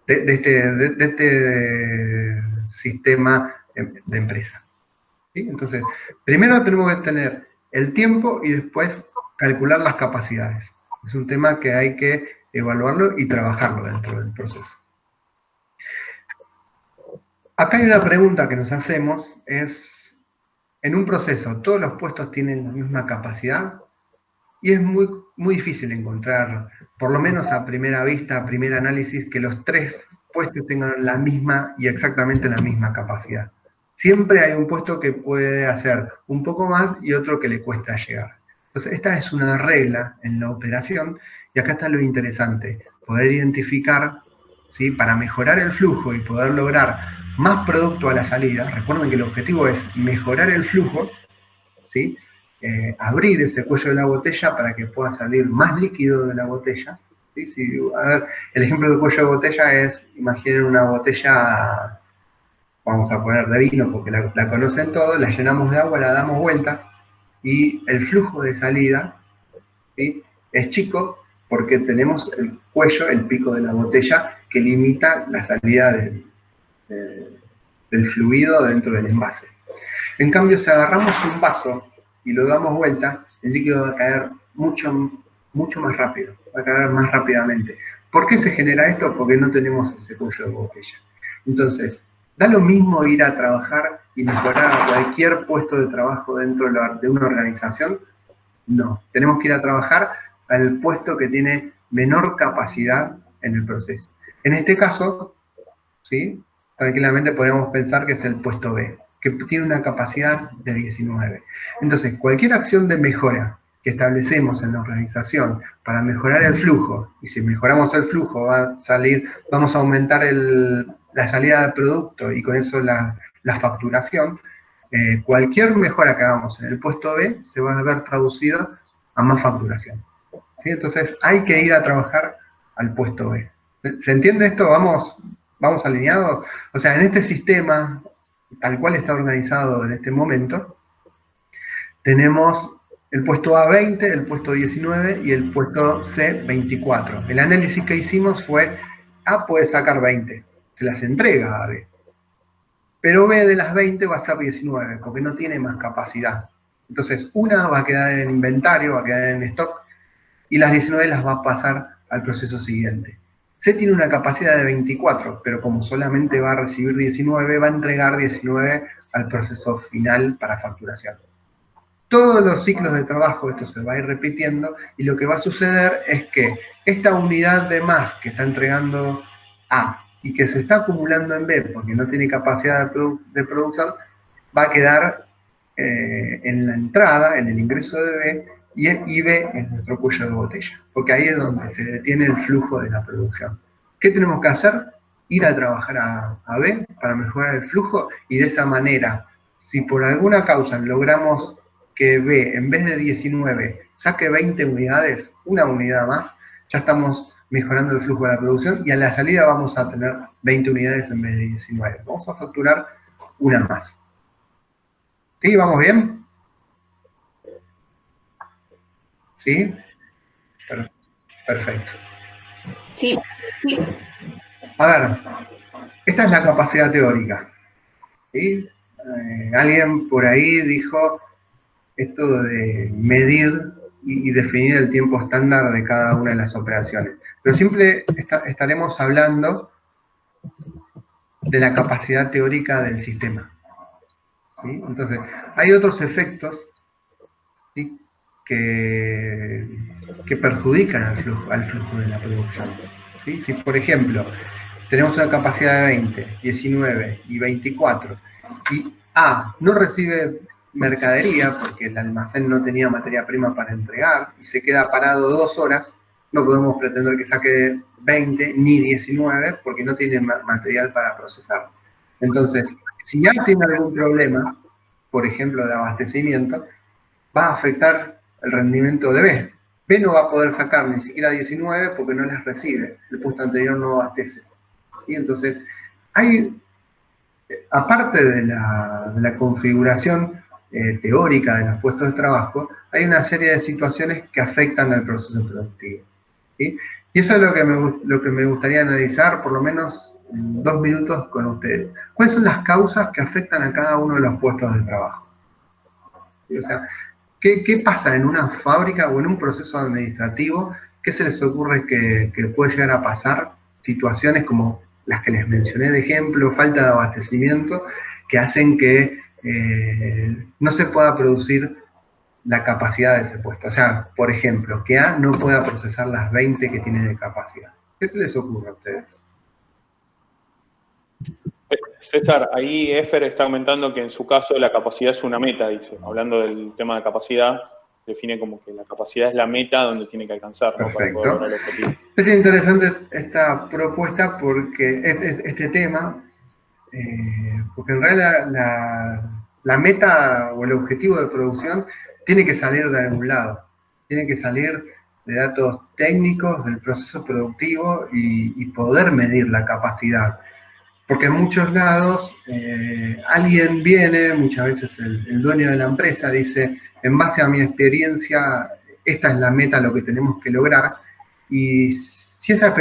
este sistema de empresa. ¿Sí? Entonces, primero tenemos que tener el tiempo y después calcular las capacidades. Es un tema que hay que evaluarlo y trabajarlo dentro del proceso. Acá hay una pregunta que nos hacemos, es en un proceso todos los puestos tienen la misma capacidad y es muy, muy difícil encontrar, por lo menos a primera vista, a primer análisis, que los 3 puestos tengan la misma y exactamente la misma capacidad. Siempre hay un puesto que puede hacer un poco más y otro que le cuesta llegar. Entonces, esta es una regla en la operación y acá está lo interesante, poder identificar, ¿sí? Para mejorar el flujo y poder lograr más producto a la salida. Recuerden que el objetivo es mejorar el flujo, ¿sí? Abrir ese cuello de la botella para que pueda salir más líquido de la botella. ¿Sí? A ver, el ejemplo del cuello de botella es, imaginen una botella, vamos a poner de vino porque la conocen todos, la llenamos de agua, la damos vuelta y el flujo de salida, ¿sí? Es chico porque tenemos el cuello, el pico de la botella que limita la salida del fluido dentro del envase. En cambio, si agarramos un vaso y lo damos vuelta, el líquido va a caer mucho más rápido, va a caer más rápidamente. ¿Por qué se genera esto? Porque no tenemos ese cuello de botella. Entonces, ¿da lo mismo ir a trabajar y mejorar cualquier puesto de trabajo dentro de una organización? No, tenemos que ir a trabajar al puesto que tiene menor capacidad en el proceso. En este caso, ¿sí? Tranquilamente podemos pensar que es el puesto B, que tiene una capacidad de 19. Entonces, cualquier acción de mejora que establecemos en la organización para mejorar el flujo, y si mejoramos el flujo vamos a aumentar la salida de producto y con eso la facturación, cualquier mejora que hagamos en el puesto B se va a ver traducido a más facturación. ¿Sí? Entonces, hay que ir a trabajar al puesto B. ¿Se entiende esto? ¿Vamos alineados? O sea, en este sistema, tal cual está organizado en este momento, tenemos el puesto A 20, el puesto 19 y el puesto C 24. El análisis que hicimos fue, A puede sacar 20, se las entrega a B. Pero B de las 20 va a ser 19, porque no tiene más capacidad. Entonces, una va a quedar en inventario, va a quedar en stock, y las 19 las va a pasar al proceso siguiente. C tiene una capacidad de 24, pero como solamente va a recibir 19, va a entregar 19 al proceso final para facturación. Todos los ciclos de trabajo esto se va a ir repitiendo y lo que va a suceder es que esta unidad de más que está entregando A y que se está acumulando en B porque no tiene capacidad de producción, va a quedar en la entrada, en el ingreso de B, y B es nuestro cuello de botella, porque ahí es donde se detiene el flujo de la producción. ¿Qué tenemos que hacer? Ir a trabajar a B para mejorar el flujo y de esa manera, si por alguna causa logramos que B en vez de 19 saque 20 unidades, una unidad más, ya estamos mejorando el flujo de la producción y a la salida vamos a tener 20 unidades en vez de 19. Vamos a facturar una más. ¿Sí? ¿Vamos bien? ¿Sí? Perfecto. Sí, sí. A ver, esta es la capacidad teórica. ¿Sí? Alguien por ahí dijo esto de medir y definir el tiempo estándar de cada una de las operaciones. Pero siempre estaremos hablando de la capacidad teórica del sistema. ¿Sí? Entonces, hay otros efectos, ¿sí? que perjudican al flujo de la producción. ¿Sí? Si, por ejemplo, tenemos una capacidad de 20, 19 y 24, y A no recibe mercadería porque el almacén no tenía materia prima para entregar y se queda parado 2 horas, no podemos pretender que saque 20 ni 19 porque no tiene material para procesar. Entonces, si A tiene algún problema, por ejemplo de abastecimiento, va a afectar el rendimiento de B. B no va a poder sacar ni siquiera 19 porque no las recibe, el puesto anterior no abastece. Y entonces, aparte de la configuración teórica de los puestos de trabajo, hay una serie de situaciones que afectan al proceso productivo. ¿Sí? Y eso es lo que me gustaría analizar, por lo menos en 2 minutos con ustedes. ¿Cuáles son las causas que afectan a cada uno de los puestos de trabajo? ¿Sí? O sea, ¿qué pasa en una fábrica o en un proceso administrativo? ¿Qué se les ocurre que puede llegar a pasar? Situaciones como las que les mencioné de ejemplo, falta de abastecimiento, que hacen que no se pueda producir la capacidad de ese puesto. O sea, por ejemplo, que A no pueda procesar las 20 que tiene de capacidad. ¿Qué se les ocurre a ustedes? César, ahí Efer está comentando que en su caso la capacidad es una meta, dice. Hablando del tema de capacidad, define como que la capacidad es la meta donde tiene que alcanzar, ¿no? Para poder lograr el objetivo. Es interesante esta propuesta porque este tema, porque en realidad la meta o el objetivo de producción tiene que salir de algún lado, tiene que salir de datos técnicos del proceso productivo y poder medir la capacidad. Porque en muchos lados alguien viene, muchas veces el dueño de la empresa dice, en base a mi experiencia, esta es la meta, lo que tenemos que lograr, y si esa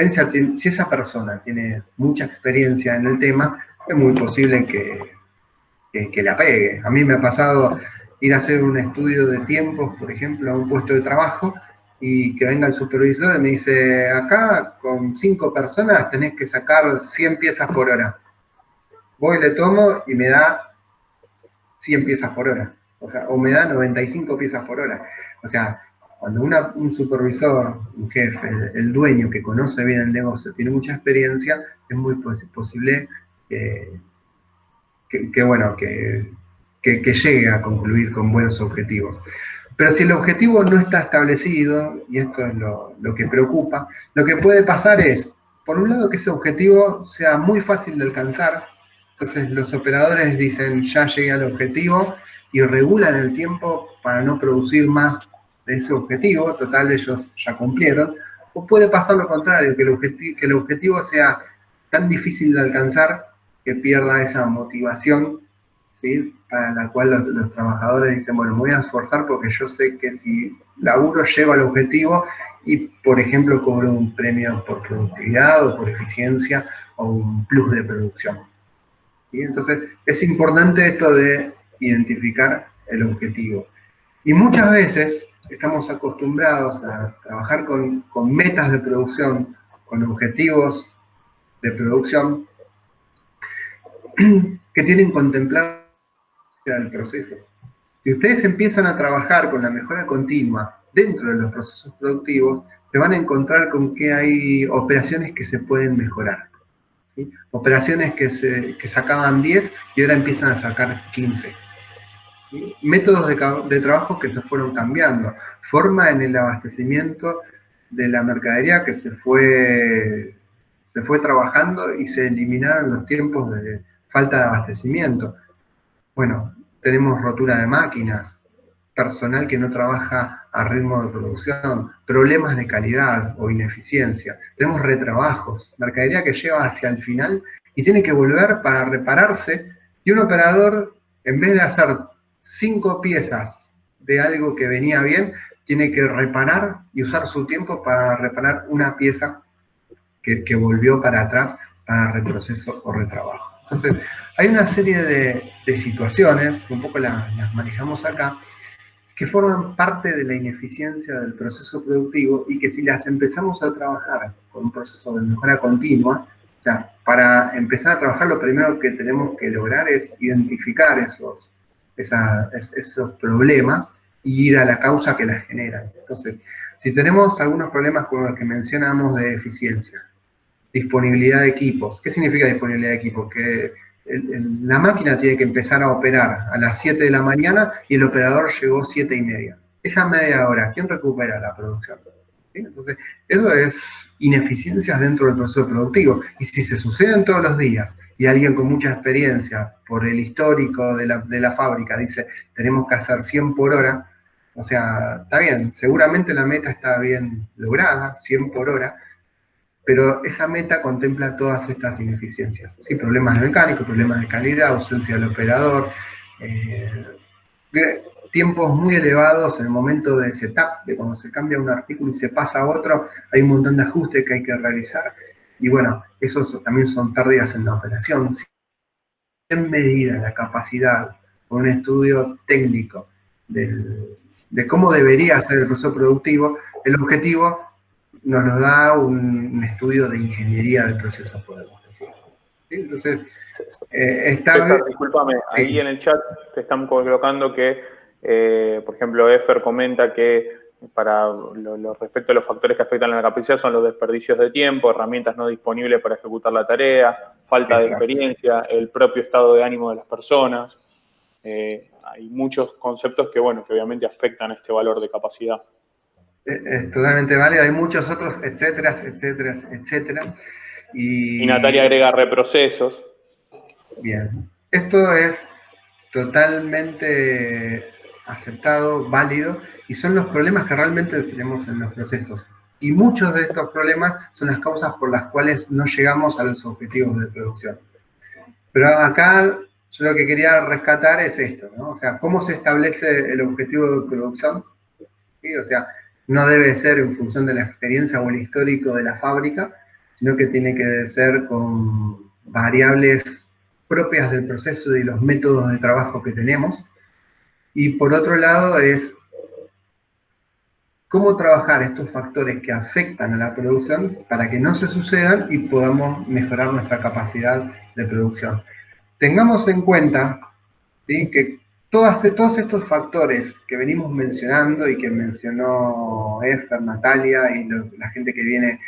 persona tiene mucha experiencia en el tema, es muy posible que la pegue. A mí me ha pasado ir a hacer un estudio de tiempos, por ejemplo, a un puesto de trabajo, y que venga el supervisor y me dice, acá con 5 personas tenés que sacar 100 piezas por hora. Voy, le tomo y me da 100 piezas por hora. O sea, o me da 95 piezas por hora. O sea, cuando un supervisor, un jefe, el dueño que conoce bien el negocio, tiene mucha experiencia, es muy posible que llegue a concluir con buenos objetivos. Pero si el objetivo no está establecido, y esto es lo que preocupa, lo que puede pasar es, por un lado, que ese objetivo sea muy fácil de alcanzar. Entonces los operadores dicen, ya llegué al objetivo, y regulan el tiempo para no producir más de ese objetivo, total ellos ya cumplieron. O puede pasar lo contrario, que el objetivo sea tan difícil de alcanzar que pierda esa motivación, ¿sí? Para la cual los trabajadores dicen, bueno, me voy a esforzar porque yo sé que si laburo llego al objetivo y, por ejemplo, cobro un premio por productividad o por eficiencia o un plus de producción. ¿Sí? Entonces, es importante esto de identificar el objetivo. Y muchas veces estamos acostumbrados a trabajar con metas de producción, con objetivos de producción que tienen contemplado el proceso. Si ustedes empiezan a trabajar con la mejora continua dentro de los procesos productivos, se van a encontrar con que hay operaciones que se pueden mejorar. ¿Sí? Operaciones que sacaban 10 y ahora empiezan a sacar 15. ¿Sí? Métodos de trabajo que se fueron cambiando. Forma en el abastecimiento de la mercadería que se fue trabajando y se eliminaron los tiempos de falta de abastecimiento. Bueno, tenemos rotura de máquinas, personal que no trabaja a ritmo de producción, problemas de calidad o ineficiencia. Tenemos retrabajos, mercadería que lleva hacia el final y tiene que volver para repararse, y un operador, en vez de hacer 5 piezas de algo que venía bien, tiene que reparar y usar su tiempo para reparar una pieza que volvió para atrás para reproceso o retrabajo. Entonces, hay una serie de situaciones, que un poco las manejamos acá, que forman parte de la ineficiencia del proceso productivo y que si las empezamos a trabajar con un proceso de mejora continua, o sea, para empezar a trabajar lo primero que tenemos que lograr es identificar esos problemas y ir a la causa que las genera. Entonces, si tenemos algunos problemas como los que mencionamos de eficiencia, disponibilidad de equipos. ¿Qué significa disponibilidad de equipos? Que la máquina tiene que empezar a operar a las 7 de la mañana y el operador llegó 7:30. Esa media hora, ¿quién recupera la producción? ¿Sí? Entonces, eso es ineficiencias dentro del proceso productivo. Y si se suceden todos los días y alguien con mucha experiencia por el histórico de la fábrica dice, tenemos que hacer 100 por hora, o sea, está bien, seguramente la meta está bien lograda, 100 por hora, pero esa meta contempla todas estas ineficiencias. ¿Sí? Problemas de mecánico, problemas de calidad, ausencia del operador, tiempos muy elevados en el momento de setup, de cuando se cambia un artículo y se pasa a otro, hay un montón de ajustes que hay que realizar. Y bueno, esos también son pérdidas en la operación. Si bien medida la capacidad con un estudio técnico de cómo debería ser el proceso productivo, el objetivo nos lo da un estudio de ingeniería del proceso, podemos decir. ¿sí? Entonces, César, discúlpame, sí. Ahí en el chat te están colocando que, por ejemplo, Efer comenta que para lo respecto a los factores que afectan a la capacidad son los desperdicios de tiempo, herramientas no disponibles para ejecutar la tarea, falta de experiencia, el propio estado de ánimo de las personas. Hay muchos conceptos que, bueno, que obviamente afectan a este valor de capacidad. Es totalmente válido, hay muchos otros, etcétera, etcétera, etcétera. Y Natalia agrega reprocesos. Bien, esto es totalmente aceptado, válido, y son los problemas que realmente tenemos en los procesos. Y muchos de estos problemas son las causas por las cuales no llegamos a los objetivos de producción. Pero acá yo lo que quería rescatar es esto, ¿no? O sea, ¿cómo se establece el objetivo de producción? ¿Sí? O sea, no debe ser en función de la experiencia o el histórico de la fábrica, sino que tiene que ser con variables propias del proceso y los métodos de trabajo que tenemos. Y por otro lado es cómo trabajar estos factores que afectan a la producción para que no se sucedan y podamos mejorar nuestra capacidad de producción. Tengamos en cuenta, ¿sí?, que todos estos factores que venimos mencionando y que mencionó Efer, Natalia y la gente que viene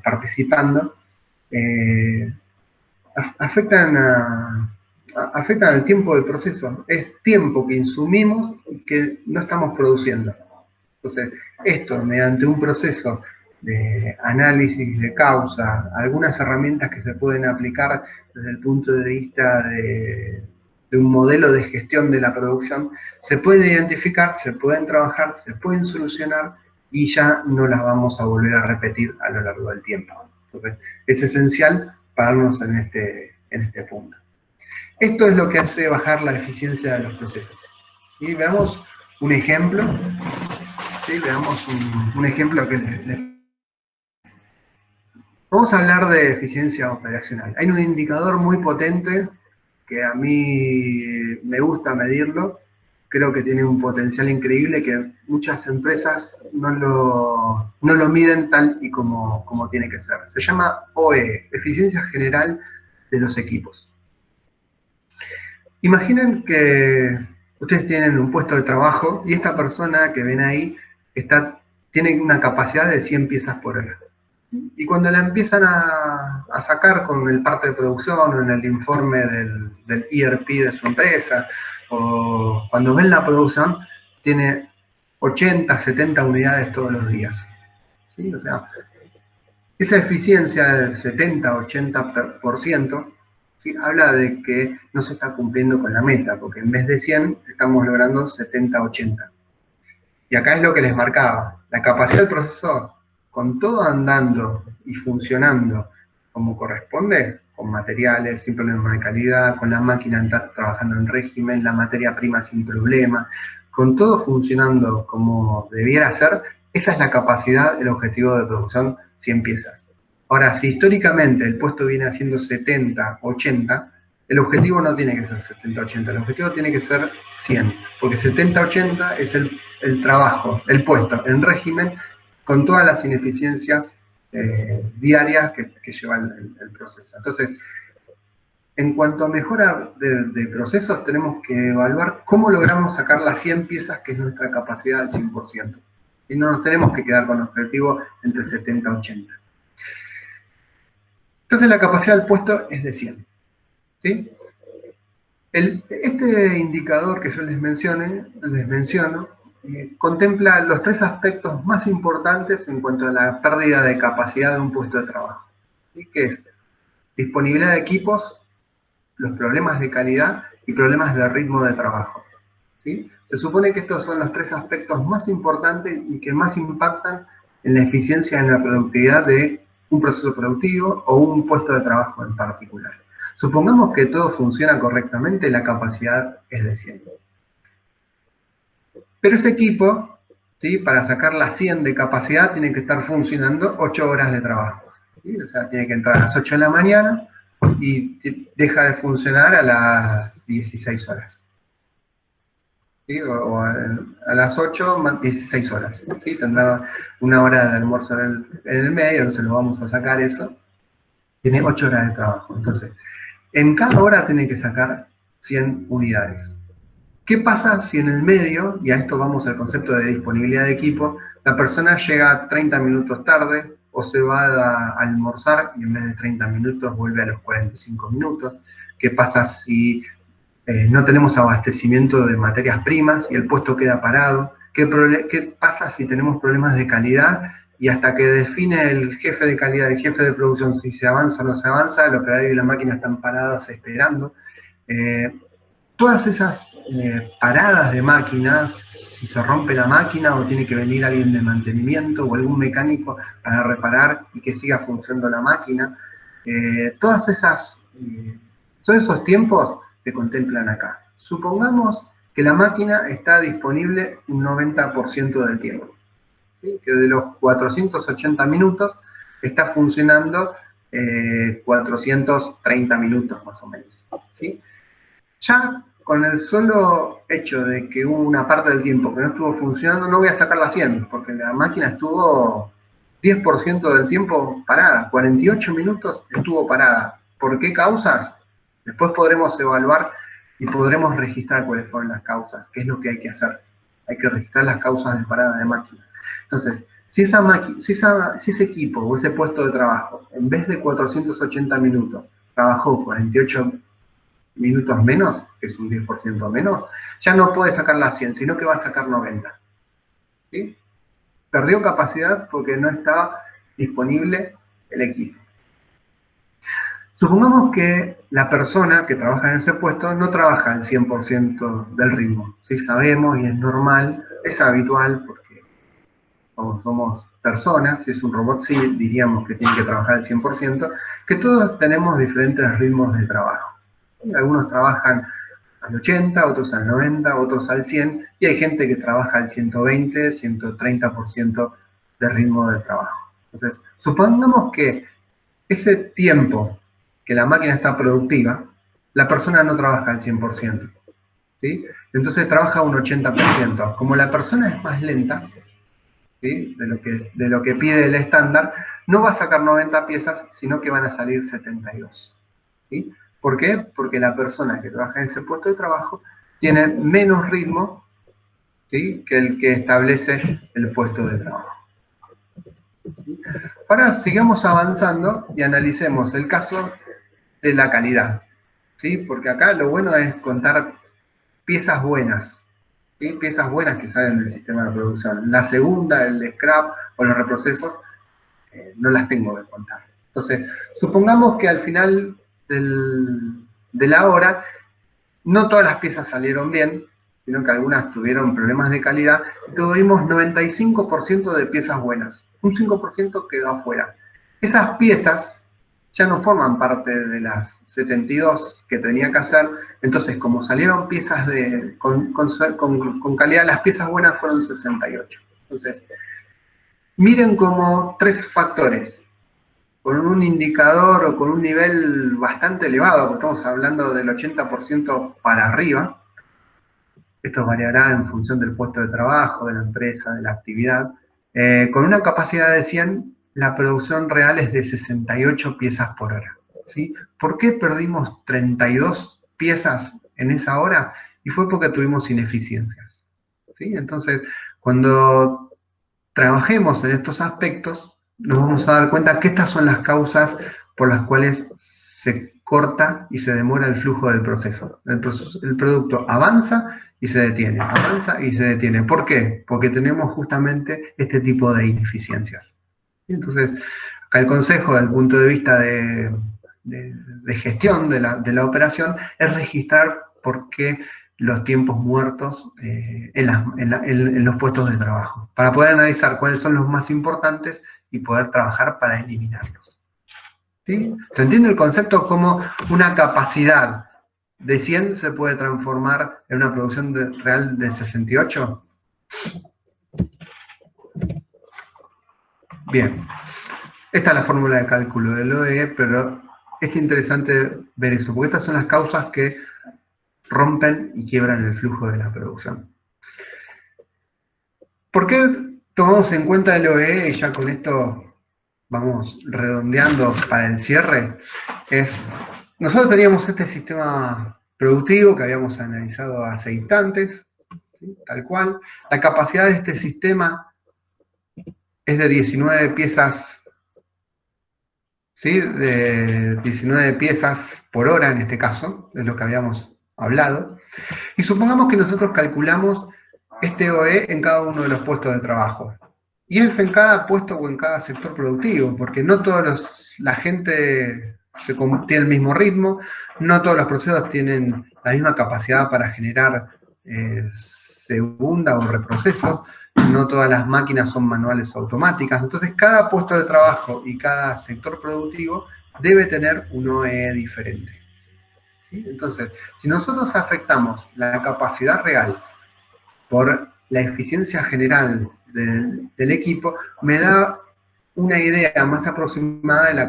participando, afectan al tiempo del proceso. Es tiempo que insumimos y que no estamos produciendo. Entonces, esto mediante un proceso de análisis de causa, algunas herramientas que se pueden aplicar desde el punto de vista de un modelo de gestión de la producción, se pueden identificar, se pueden trabajar, se pueden solucionar y ya no las vamos a volver a repetir a lo largo del tiempo. Entonces, es esencial pararnos en este punto. Esto es lo que hace bajar la eficiencia de los procesos. Y veamos un ejemplo. ¿Sí? Veamos un ejemplo que Vamos a hablar de eficiencia operacional. Hay un indicador muy potente que a mí me gusta medirlo. Creo que tiene un potencial increíble que muchas empresas no lo miden tal y como tiene que ser. Se llama OE, Eficiencia General de los Equipos. Imaginen que ustedes tienen un puesto de trabajo y esta persona que ven ahí tiene una capacidad de 100 piezas por hora. Y cuando la empiezan a sacar con el parte de producción o en el informe del ERP de su empresa, o cuando ven la producción, tiene 80, 70 unidades todos los días. ¿Sí? O sea, esa eficiencia del 70, 80%, ¿sí?, habla de que no se está cumpliendo con la meta, porque en vez de 100 estamos logrando 70, 80. Y acá es lo que les marcaba. La capacidad del proceso, con todo andando y funcionando como corresponde, con materiales sin problema de calidad, con la máquina trabajando en régimen, la materia prima sin problema, con todo funcionando como debiera ser, esa es la capacidad, el objetivo de producción 100 piezas. Ahora, si históricamente el puesto viene haciendo 70, 80, el objetivo no tiene que ser 70, 80, el objetivo tiene que ser 100, porque 70, 80 es el trabajo, el puesto en régimen, con todas las ineficiencias diarias que lleva el proceso. Entonces, en cuanto a mejora de procesos, tenemos que evaluar cómo logramos sacar las 100 piezas, que es nuestra capacidad al 100%. Y no nos tenemos que quedar con el objetivo entre 70 y 80. Entonces, la capacidad del puesto es de 100. ¿Sí? Este indicador que yo les menciono, contempla los 3 aspectos más importantes en cuanto a la pérdida de capacidad de un puesto de trabajo. ¿Sí? Que es disponibilidad de equipos, los problemas de calidad y problemas de ritmo de trabajo. ¿Sí? Se supone que estos son los 3 aspectos más importantes y que más impactan en la eficiencia y en la productividad de un proceso productivo o un puesto de trabajo en particular. Supongamos que todo funciona correctamente, la capacidad es de 100. Pero ese equipo, ¿sí?, para sacar las 100 de capacidad, tiene que estar funcionando 8 horas de trabajo. ¿Sí? O sea, tiene que entrar a las 8 de la mañana y deja de funcionar a las 16 horas. ¿Sí? O a las 8, 16 horas. ¿Sí? Tendrá una hora de almuerzo en el medio, no se lo vamos a sacar eso. tiene 8 horas de trabajo. Entonces, en cada hora tiene que sacar 100 unidades. ¿Qué pasa si en el medio, y a esto vamos al concepto de disponibilidad de equipo, la persona llega 30 minutos tarde o se va a almorzar y en vez de 30 minutos vuelve a los 45 minutos? ¿Qué pasa si no tenemos abastecimiento de materias primas y el puesto queda parado? ¿Qué pasa si tenemos problemas de calidad y hasta que define el jefe de calidad y el jefe de producción si se avanza o no se avanza, el operario y la máquina están paradas esperando? Todas esas paradas de máquinas, si se rompe la máquina o tiene que venir alguien de mantenimiento o algún mecánico para reparar y que siga funcionando la máquina, todos esos tiempos se contemplan acá. Supongamos que la máquina está disponible un 90% del tiempo, ¿sí? Que de los 480 minutos está funcionando 430 minutos más o menos, ¿sí? Ya con el solo hecho de que hubo una parte del tiempo que no estuvo funcionando, no voy a sacar la 100, porque la máquina estuvo 10% del tiempo parada, 48 minutos estuvo parada. ¿Por qué causas? Después podremos evaluar y podremos registrar cuáles fueron las causas, qué es lo que hay que hacer. Hay que registrar las causas de parada de máquina. Entonces, si ese equipo o ese puesto de trabajo, en vez de 480 minutos, trabajó 48 minutos menos, que es un 10% menos, ya no puede sacar la 100, sino que va a sacar 90. ¿Sí? Perdió capacidad porque no estaba disponible el equipo. Supongamos que la persona que trabaja en ese puesto no trabaja al 100% del ritmo. ¿Sí? Sabemos y es normal, es habitual porque somos personas, si es un robot sí diríamos que tiene que trabajar al 100%, que todos tenemos diferentes ritmos de trabajo. Algunos trabajan al 80, otros al 90, otros al 100, y hay gente que trabaja al 120, 130% de ritmo de trabajo. Entonces, supongamos que ese tiempo que la máquina está productiva, la persona no trabaja al 100%, ¿sí? Entonces trabaja un 80%. Como la persona es más lenta, ¿sí? de lo que pide el estándar, no va a sacar 90 piezas, sino que van a salir 72. ¿Sí? ¿Por qué? Porque la persona que trabaja en ese puesto de trabajo tiene menos ritmo, ¿sí? que el que establece el puesto de trabajo. Ahora sigamos avanzando y analicemos el caso de la calidad, ¿sí? Porque acá lo bueno es contar piezas buenas, ¿sí? Piezas buenas que salen del sistema de producción. La segunda, el scrap o los reprocesos, no las tengo que contar. Entonces, supongamos que al final de la hora, no todas las piezas salieron bien, sino que algunas tuvieron problemas de calidad, y tuvimos 95% de piezas buenas. Un 5% quedó afuera. Esas piezas ya no forman parte de las 72 que tenía que hacer, entonces como salieron piezas con calidad, las piezas buenas fueron 68. Entonces, miren como 3 factores, con un indicador o con un nivel bastante elevado, porque estamos hablando del 80% para arriba. Esto variará en función del puesto de trabajo, de la empresa, de la actividad. Con una capacidad de 100, la producción real es de 68 piezas por hora, ¿sí? ¿Por qué perdimos 32 piezas en esa hora? Y fue porque tuvimos ineficiencias, ¿sí? Entonces, cuando trabajemos en estos aspectos, nos vamos a dar cuenta que estas son las causas por las cuales se corta y se demora el flujo del proceso. El producto avanza y se detiene, avanza y se detiene. ¿Por qué? Porque tenemos justamente este tipo de ineficiencias. Entonces, acá el consejo desde el punto de vista de gestión de la operación es registrar por qué los tiempos muertos en los puestos de trabajo, para poder analizar cuáles son los más importantes y poder trabajar para eliminarlos. ¿Sí? ¿Se entiende el concepto como una capacidad de 100 se puede transformar en una producción real de 68? Bien, esta es la fórmula de cálculo del OEE, pero es interesante ver eso, porque estas son las causas que rompen y quiebran el flujo de la producción. ¿Por qué tomamos en cuenta el OEE? Y ya con esto vamos redondeando para el cierre, es, nosotros teníamos este sistema productivo que habíamos analizado hace instantes, ¿sí? Tal cual. La capacidad de este sistema es de 19 piezas, ¿sí? De 19 piezas por hora en este caso, es lo que habíamos hablado. Y supongamos que nosotros calculamos este OE en cada uno de los puestos de trabajo. Y es en cada puesto o en cada sector productivo, porque no todos la gente tiene el mismo ritmo, no todos los procesos tienen la misma capacidad para generar segunda o reprocesos, no todas las máquinas son manuales o automáticas. Entonces, cada puesto de trabajo y cada sector productivo debe tener un OE diferente. ¿Sí? Entonces, si nosotros afectamos la capacidad real por la eficiencia general del equipo, me da una idea más aproximada de la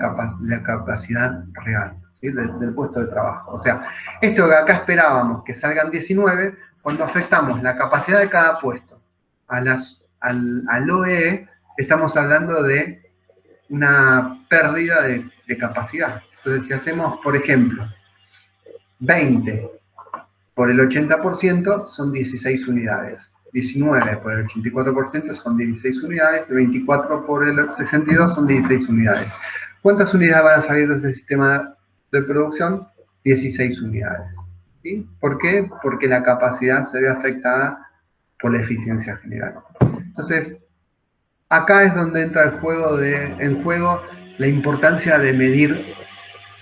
capacidad real, ¿sí? del puesto de trabajo. O sea, esto que acá esperábamos que salgan 19, cuando afectamos la capacidad de cada puesto al OE, estamos hablando de una pérdida de capacidad. Entonces, si hacemos, por ejemplo, 20 por el 80% son 16 unidades. 19 por el 84% son 16 unidades, 24 por el 62 son 16 unidades. ¿Cuántas unidades van a salir de este sistema de producción? 16 unidades. ¿Sí? ¿Por qué? Porque la capacidad se ve afectada por la eficiencia general. Entonces, acá es donde entra en juego la importancia de medir,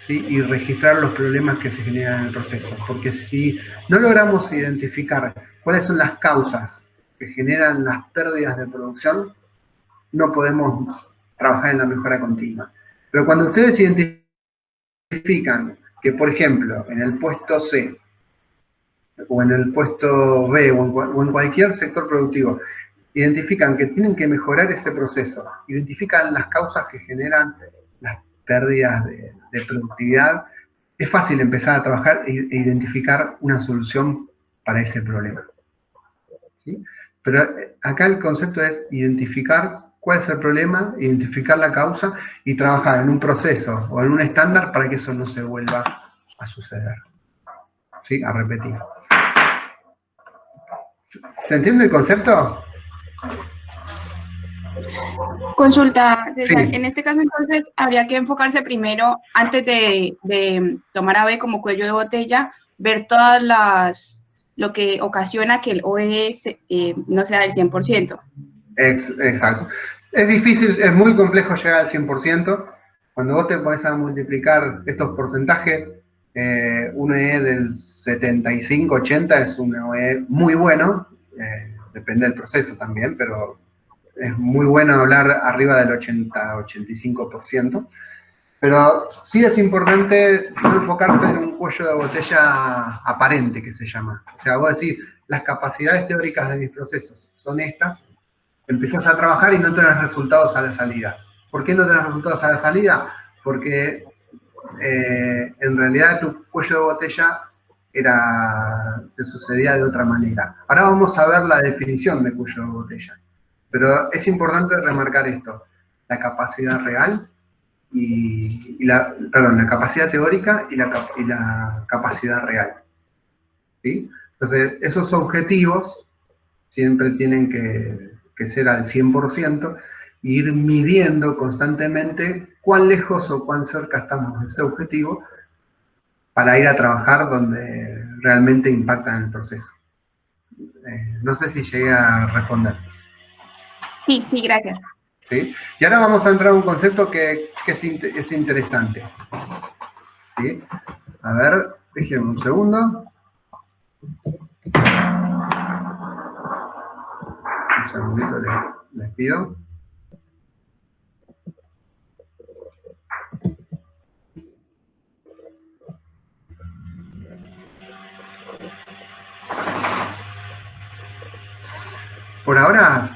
¿sí? Y registrar los problemas que se generan en el proceso. Porque si no logramos identificar cuáles son las causas que generan las pérdidas de producción, no podemos trabajar en la mejora continua. Pero cuando ustedes identifican que, por ejemplo, en el puesto C, o en el puesto B, o en cualquier sector productivo, identifican que tienen que mejorar ese proceso, identifican las causas que generan las pérdidas de productividad, es fácil empezar a trabajar e identificar una solución para ese problema. ¿Sí? Pero acá el concepto es identificar cuál es el problema, identificar la causa y trabajar en un proceso o en un estándar para que eso no se vuelva a suceder. ¿Sí? A repetir. ¿Se entiende el concepto? Consulta, César. Sí. En este caso, entonces, habría que enfocarse primero, antes de tomar a B como cuello de botella, ver todas lo que ocasiona que el OE no sea del 100%. Exacto. Es difícil, es muy complejo llegar al 100%. Cuando vos te pones a multiplicar estos porcentajes, un OE del 75-80 es un OE muy bueno, depende del proceso también, pero es muy bueno hablar arriba del 80-85%. Pero sí es importante no enfocarse en un cuello de botella aparente, que se llama. O sea, vos decís, las capacidades teóricas de mis procesos son estas, empezás a trabajar y no tenés resultados a la salida. ¿Por qué no tenés resultados a la salida? Porque en realidad tu cuello de botella se sucedía de otra manera. Ahora vamos a ver la definición de cuello de botella. Pero es importante remarcar esto, la capacidad real la capacidad teórica y la capacidad real. ¿Sí? Entonces, esos objetivos siempre tienen que ser al 100%, e ir midiendo constantemente cuán lejos o cuán cerca estamos de ese objetivo para ir a trabajar donde realmente impactan en el proceso. No sé si llegué a responder. Sí, gracias. ¿Sí? Y ahora vamos a entrar a un concepto que es interesante. ¿Sí? A ver, déjenme un segundo. Un segundito les pido. Por ahora,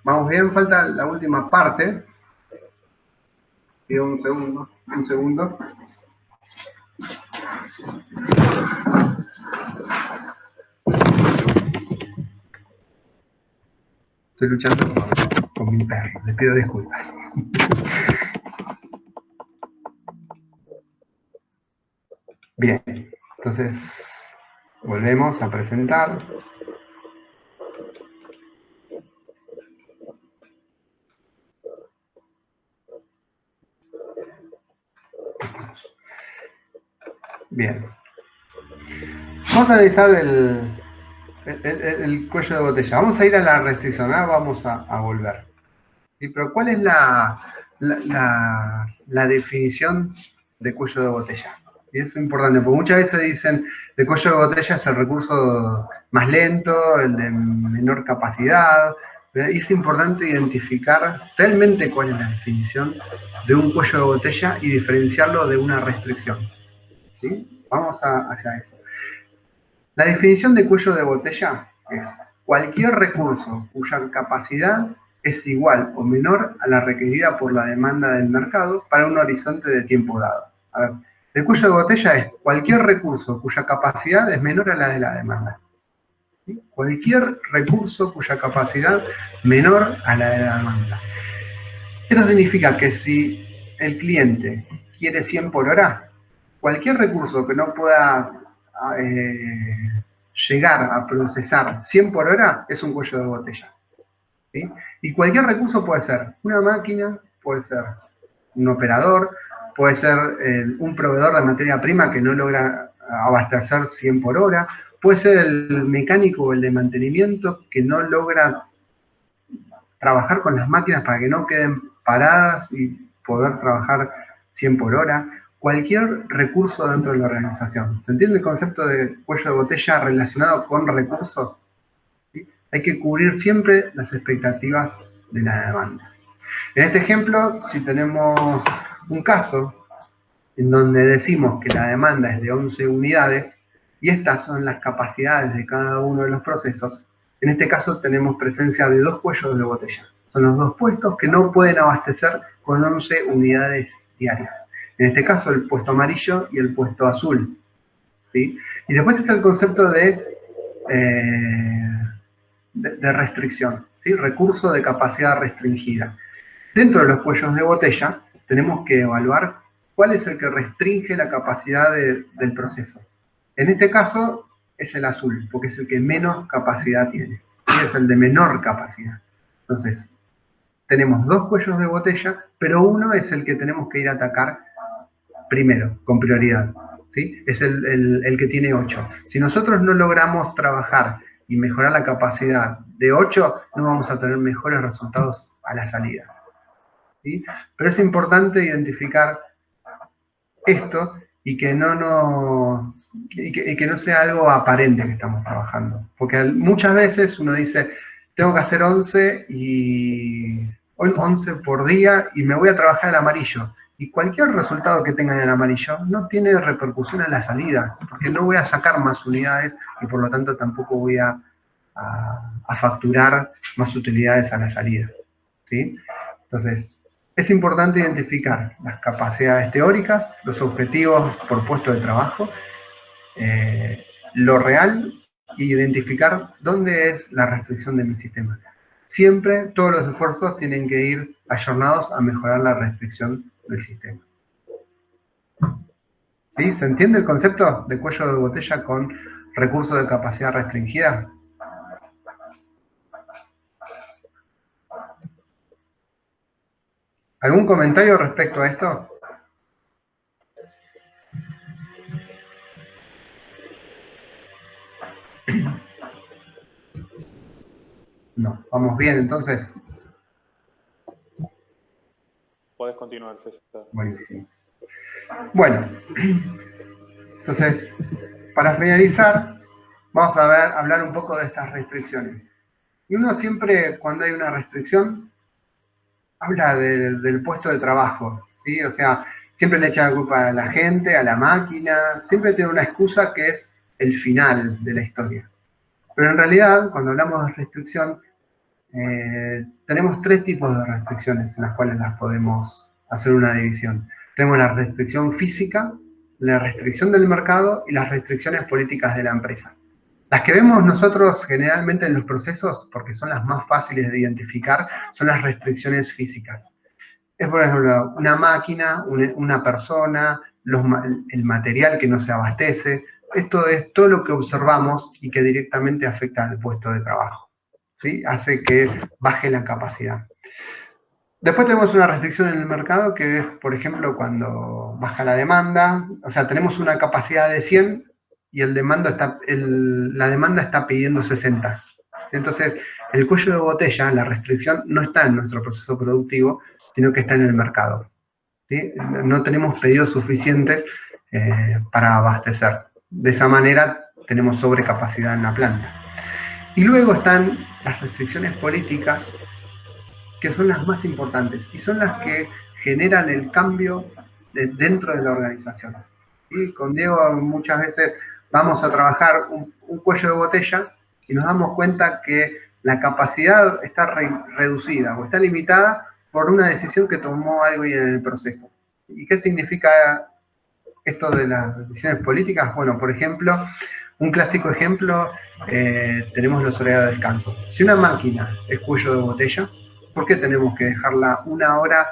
vamos bien, falta la última parte. Pido un segundo. Estoy luchando con mi perro, les pido disculpas. Bien, entonces volvemos a presentar. Bien. Vamos a analizar el cuello de botella. Vamos a ir a la restricción, ahora vamos a volver. ¿Sí? Pero ¿cuál es la definición de cuello de botella? Y eso es importante, porque muchas veces dicen el cuello de botella es el recurso más lento, el de menor capacidad. Y es importante identificar realmente cuál es la definición de un cuello de botella y diferenciarlo de una restricción. ¿Sí? Vamos hacia eso. La definición de cuello de botella es cualquier recurso cuya capacidad es igual o menor a la requerida por la demanda del mercado para un horizonte de tiempo dado. A ver, el cuello de botella es cualquier recurso cuya capacidad es menor a la de la demanda. ¿Sí? Cualquier recurso cuya capacidad menor a la de la demanda. Esto significa que si el cliente quiere 100 por hora, cualquier recurso que no pueda llegar a procesar 100 por hora es un cuello de botella. ¿Sí? Y cualquier recurso puede ser una máquina, puede ser un operador, puede ser un proveedor de materia prima que no logra abastecer 100 por hora, puede ser el mecánico o el de mantenimiento que no logra trabajar con las máquinas para que no queden paradas y poder trabajar 100 por hora. Cualquier recurso dentro de la organización. ¿Se entiende el concepto de cuello de botella relacionado con recursos? ¿Sí? Hay que cubrir siempre las expectativas de la demanda. En este ejemplo, si tenemos un caso en donde decimos que la demanda es de 11 unidades y estas son las capacidades de cada uno de los procesos, en este caso tenemos presencia de dos cuellos de botella. Son los dos puestos que no pueden abastecer con 11 unidades diarias. En este caso, el puesto amarillo y el puesto azul. ¿Sí? Y después está el concepto de restricción, ¿sí? Recurso de capacidad restringida. Dentro de los cuellos de botella, tenemos que evaluar cuál es el que restringe la capacidad del proceso. En este caso, es el azul, porque es el que menos capacidad tiene. Y es el de menor capacidad. Entonces, tenemos dos cuellos de botella, pero uno es el que tenemos que ir a atacar primero, con prioridad. ¿Sí? Es el que tiene 8. Si nosotros no logramos trabajar y mejorar la capacidad de 8, no vamos a tener mejores resultados a la salida. ¿Sí? Pero es importante identificar esto y que no sea algo aparente que estamos trabajando. Porque muchas veces uno dice, tengo que hacer 11 por día y me voy a trabajar el amarillo. Y cualquier resultado que tenga en el amarillo no tiene repercusión en la salida, porque no voy a sacar más unidades y por lo tanto tampoco voy a facturar más utilidades a la salida. ¿Sí? Entonces, es importante identificar las capacidades teóricas, los objetivos por puesto de trabajo, lo real, y identificar dónde es la restricción de mi sistema. Siempre todos los esfuerzos tienen que ir ayornados a mejorar la restricción del sistema. ¿Sí? ¿Se entiende el concepto de cuello de botella con recurso de capacidad restringida? ¿Algún comentario respecto a esto? No, vamos bien, entonces. Podés continuar, César. Buenísimo. Bueno, entonces, para finalizar, vamos a hablar un poco de estas restricciones. Y uno siempre, cuando hay una restricción, habla del puesto de trabajo, ¿sí? O sea, siempre le echa la culpa a la gente, a la máquina, siempre tiene una excusa que es el final de la historia. Pero en realidad, cuando hablamos de restricción, tenemos tres tipos de restricciones en las cuales las podemos hacer una división. Tenemos la restricción física, la restricción del mercado y las restricciones políticas de la empresa. Las que vemos nosotros generalmente en los procesos, porque son las más fáciles de identificar, son las restricciones físicas. es, por ejemplo, una máquina, una persona, el material que no se abastece. Esto es todo lo que observamos y que directamente afecta al puesto de trabajo, ¿sí? Hace que baje la capacidad. Después tenemos una restricción en el mercado que es, por ejemplo, cuando baja la demanda. O sea, tenemos una capacidad de 100 y la demanda está pidiendo 60. Entonces, el cuello de botella, la restricción, no está en nuestro proceso productivo, sino que está en el mercado, ¿sí? No tenemos pedidos suficientes para abastecer. De esa manera tenemos sobrecapacidad en la planta. Y luego están las restricciones políticas, que son las más importantes y son las que generan el cambio dentro de la organización. ¿Sí? Con Diego muchas veces vamos a trabajar un cuello de botella y nos damos cuenta que la capacidad está reducida o está limitada por una decisión que tomó alguien en el proceso. ¿Y qué significa esto de las decisiones políticas? Bueno, por ejemplo, un clásico ejemplo, tenemos los horarios de descanso. Si una máquina es cuello de botella, ¿por qué tenemos que dejarla una hora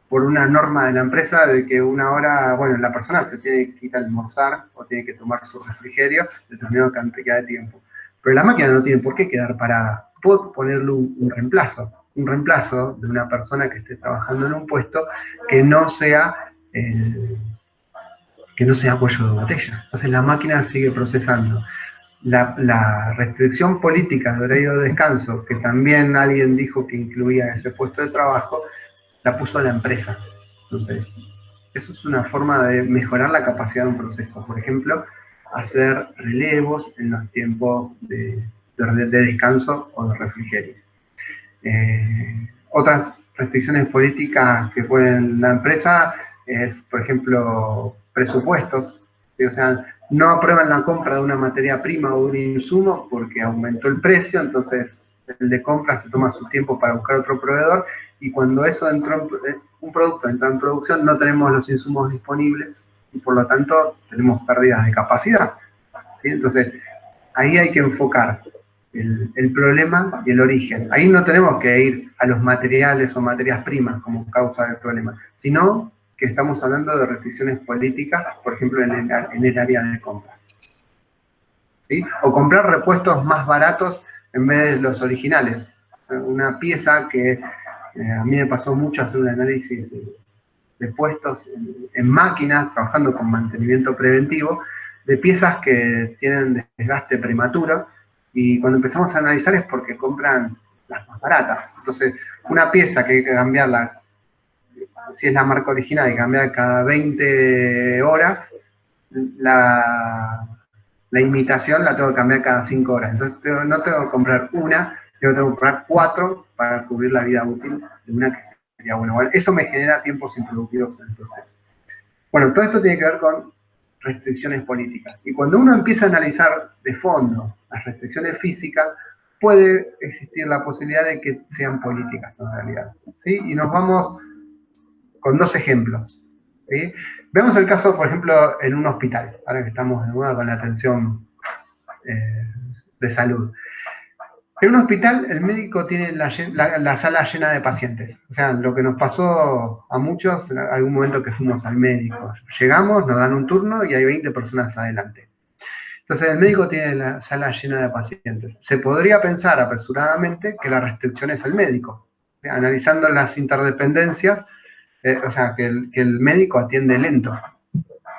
por una norma de la empresa de que una hora, bueno, la persona se tiene que ir a almorzar o tiene que tomar su refrigerio determinada cantidad de tiempo? Pero la máquina no tiene por qué quedar parada. Puedo ponerle un reemplazo de una persona que esté trabajando en un puesto que no sea cuello de botella. Entonces la máquina sigue procesando. La restricción política de horario de descanso, que también alguien dijo que incluía ese puesto de trabajo, la puso a la empresa. Entonces, eso es una forma de mejorar la capacidad de un proceso. Por ejemplo, hacer relevos en los tiempos de descanso o de refrigerio. Otras restricciones políticas que pueden la empresa es, por ejemplo, presupuestos. ¿Sí? O sea, no aprueban la compra de una materia prima o un insumo porque aumentó el precio, entonces el de compra se toma su tiempo para buscar otro proveedor, y cuando eso un producto entra en producción, no tenemos los insumos disponibles y por lo tanto tenemos pérdidas de capacidad. ¿Sí? Entonces, ahí hay que enfocar el problema y el origen. Ahí no tenemos que ir a los materiales o materias primas como causa del problema, sino que estamos hablando de restricciones políticas, por ejemplo, en el área de compra. ¿Sí? O comprar repuestos más baratos en vez de los originales. Una pieza que a mí me pasó mucho hacer un análisis de puestos en máquinas, trabajando con mantenimiento preventivo, de piezas que tienen desgaste prematuro, y cuando empezamos a analizar es porque compran las más baratas. Entonces, una pieza que hay que cambiarla, si es la marca original, hay que cambiar cada 20 horas, la imitación la tengo que cambiar cada 5 horas. Entonces, no tengo que comprar una, tengo que comprar 4 para cubrir la vida útil de una que sería buena. Bueno, eso me genera tiempos improductivos en el proceso. Bueno, todo esto tiene que ver con restricciones políticas. Y cuando uno empieza a analizar de fondo las restricciones físicas, puede existir la posibilidad de que sean políticas en realidad. ¿Sí? Y nos vamos con 2 ejemplos. ¿Sí? Veamos el caso, por ejemplo, en un hospital, ahora que estamos de moda con la atención de salud. En un hospital, el médico tiene la sala llena de pacientes. O sea, lo que nos pasó a muchos, en algún momento que fuimos al médico. Llegamos, nos dan un turno y hay 20 personas adelante. Entonces, el médico tiene la sala llena de pacientes. Se podría pensar apresuradamente que la restricción es el médico. O sea, analizando las interdependencias, o sea, que el médico atiende lento.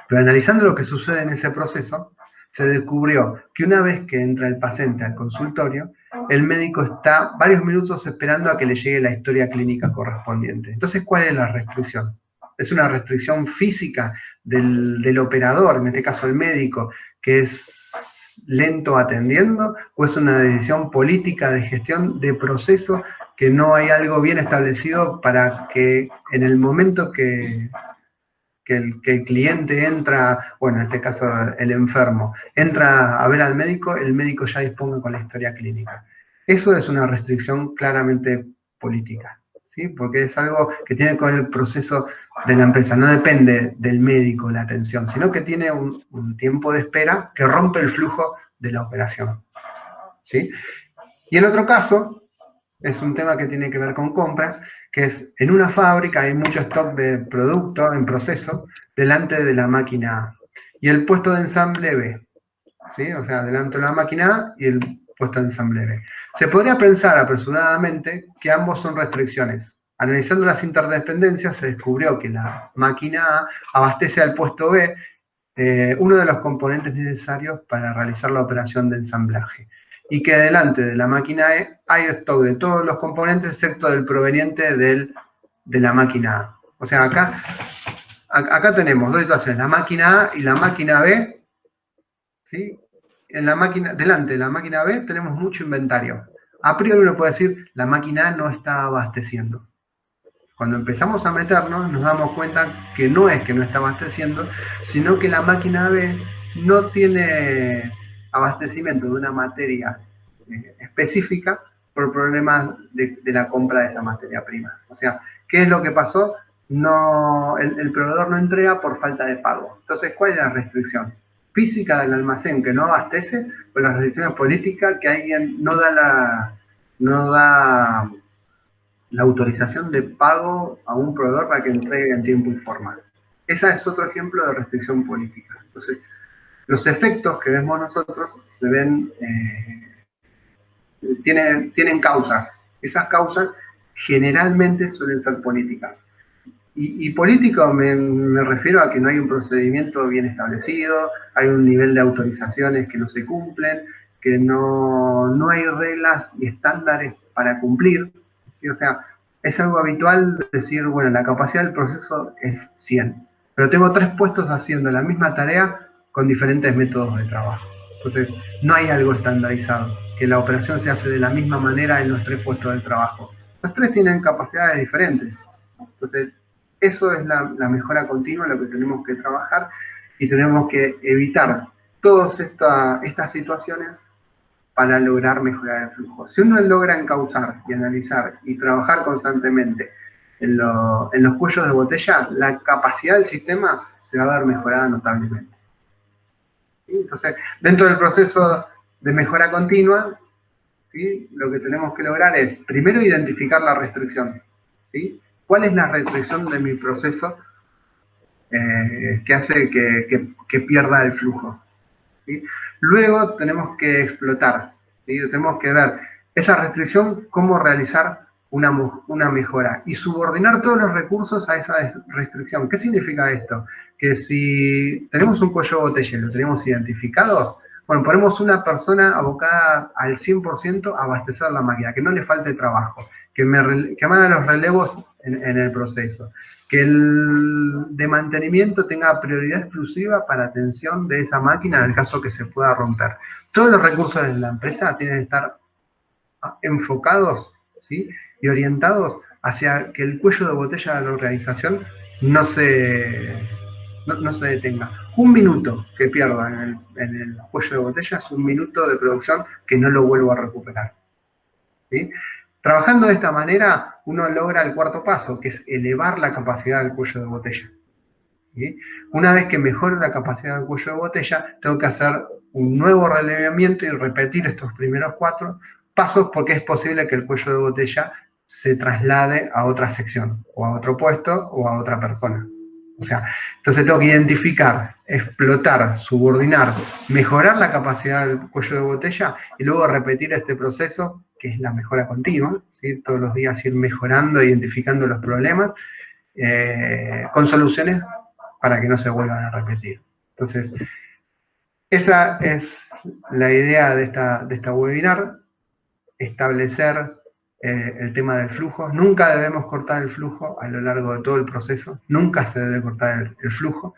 Pero analizando lo que sucede en ese proceso, se descubrió que una vez que entra el paciente al consultorio, el médico está varios minutos esperando a que le llegue la historia clínica correspondiente. Entonces, ¿cuál es la restricción? ¿Es una restricción física del operador, en este caso el médico, que es lento atendiendo? ¿O es una decisión política de gestión de proceso que no hay algo bien establecido para que en el momento que el cliente entra, bueno, en este caso el enfermo, entra a ver al médico, el médico ya disponga con la historia clínica? Eso es una restricción claramente política, ¿sí? Porque es algo que tiene que ver con el proceso de la empresa, no depende del médico la atención, sino que tiene un tiempo de espera que rompe el flujo de la operación, ¿sí? Y el otro caso es un tema que tiene que ver con compras, que es en una fábrica hay mucho stock de producto en proceso delante de la máquina A y el puesto de ensamble B, ¿sí? O sea, delante de la máquina A y el puesto de ensamble B. Se podría pensar apresuradamente que ambos son restricciones. Analizando las interdependencias se descubrió que la máquina A abastece al puesto B uno de los componentes necesarios para realizar la operación de ensamblaje y que delante de la máquina E hay stock de todos los componentes excepto del proveniente de la máquina A. O sea, acá tenemos dos situaciones, la máquina A y la máquina B, ¿sí? Delante de la máquina B tenemos mucho inventario. A priori uno puede decir, la máquina A no está abasteciendo. Cuando empezamos a meternos, nos damos cuenta que no es que no está abasteciendo, sino que la máquina B no tiene abastecimiento de una materia específica por problemas de la compra de esa materia prima. O sea, ¿qué es lo que pasó? No, el proveedor no entrega por falta de pago. Entonces, ¿cuál es la restricción? Física del almacén que no abastece, o la restricción política que alguien no da la autorización de pago a un proveedor para que entregue en tiempo y forma. Ese es otro ejemplo de restricción política. Entonces, los efectos que vemos nosotros se ven, tienen causas. Esas causas generalmente suelen ser políticas. Y político me refiero a que no hay un procedimiento bien establecido, hay un nivel de autorizaciones que no se cumplen, que no hay reglas y estándares para cumplir. O sea, es algo habitual decir, bueno, la capacidad del proceso es 100, pero tengo 3 puestos haciendo la misma tarea con diferentes métodos de trabajo. Entonces, no hay algo estandarizado, que la operación se hace de la misma manera en los 3 puestos de trabajo. Los 3 tienen capacidades diferentes. Entonces, eso es la mejora continua, lo que tenemos que trabajar y tenemos que evitar todas estas situaciones para lograr mejorar el flujo. Si uno logra encauzar y analizar y trabajar constantemente en los cuellos de botella, la capacidad del sistema se va a ver mejorada notablemente. ¿Sí? Entonces, dentro del proceso de mejora continua, ¿sí? Lo que tenemos que lograr es, primero, identificar la restricción. ¿Sí? ¿Cuál es la restricción de mi proceso que hace que pierda el flujo? ¿Sí? Luego tenemos que explotar, ¿sí? Tenemos que ver esa restricción, cómo realizar una mejora y subordinar todos los recursos a esa restricción. ¿Qué significa esto? Que si tenemos un cuello de botella y lo tenemos identificado, bueno, ponemos una persona abocada al 100% a abastecer la máquina, que no le falte trabajo, que me haga los relevos en el proceso, que el de mantenimiento tenga prioridad exclusiva para atención de esa máquina en el caso que se pueda romper. Todos los recursos de la empresa tienen que estar enfocados, ¿sí? Y orientados hacia que el cuello de botella de la organización no se detenga. Un minuto que pierda en el cuello de botella es un minuto de producción que no lo vuelvo a recuperar. ¿Sí? Trabajando de esta manera, uno logra el cuarto paso, que es elevar la capacidad del cuello de botella. ¿Sí? Una vez que mejore la capacidad del cuello de botella, tengo que hacer un nuevo relevamiento y repetir estos primeros 4 pasos porque es posible que el cuello de botella se traslade a otra sección, o a otro puesto, o a otra persona. O sea, entonces tengo que identificar, explotar, subordinar, mejorar la capacidad del cuello de botella y luego repetir este proceso, que es la mejora continua, ¿sí? Todos los días ir mejorando, identificando los problemas, con soluciones para que no se vuelvan a repetir. Entonces, esa es la idea de esta webinar, establecer el tema del flujo. Nunca debemos cortar el flujo a lo largo de todo el proceso, nunca se debe cortar el flujo.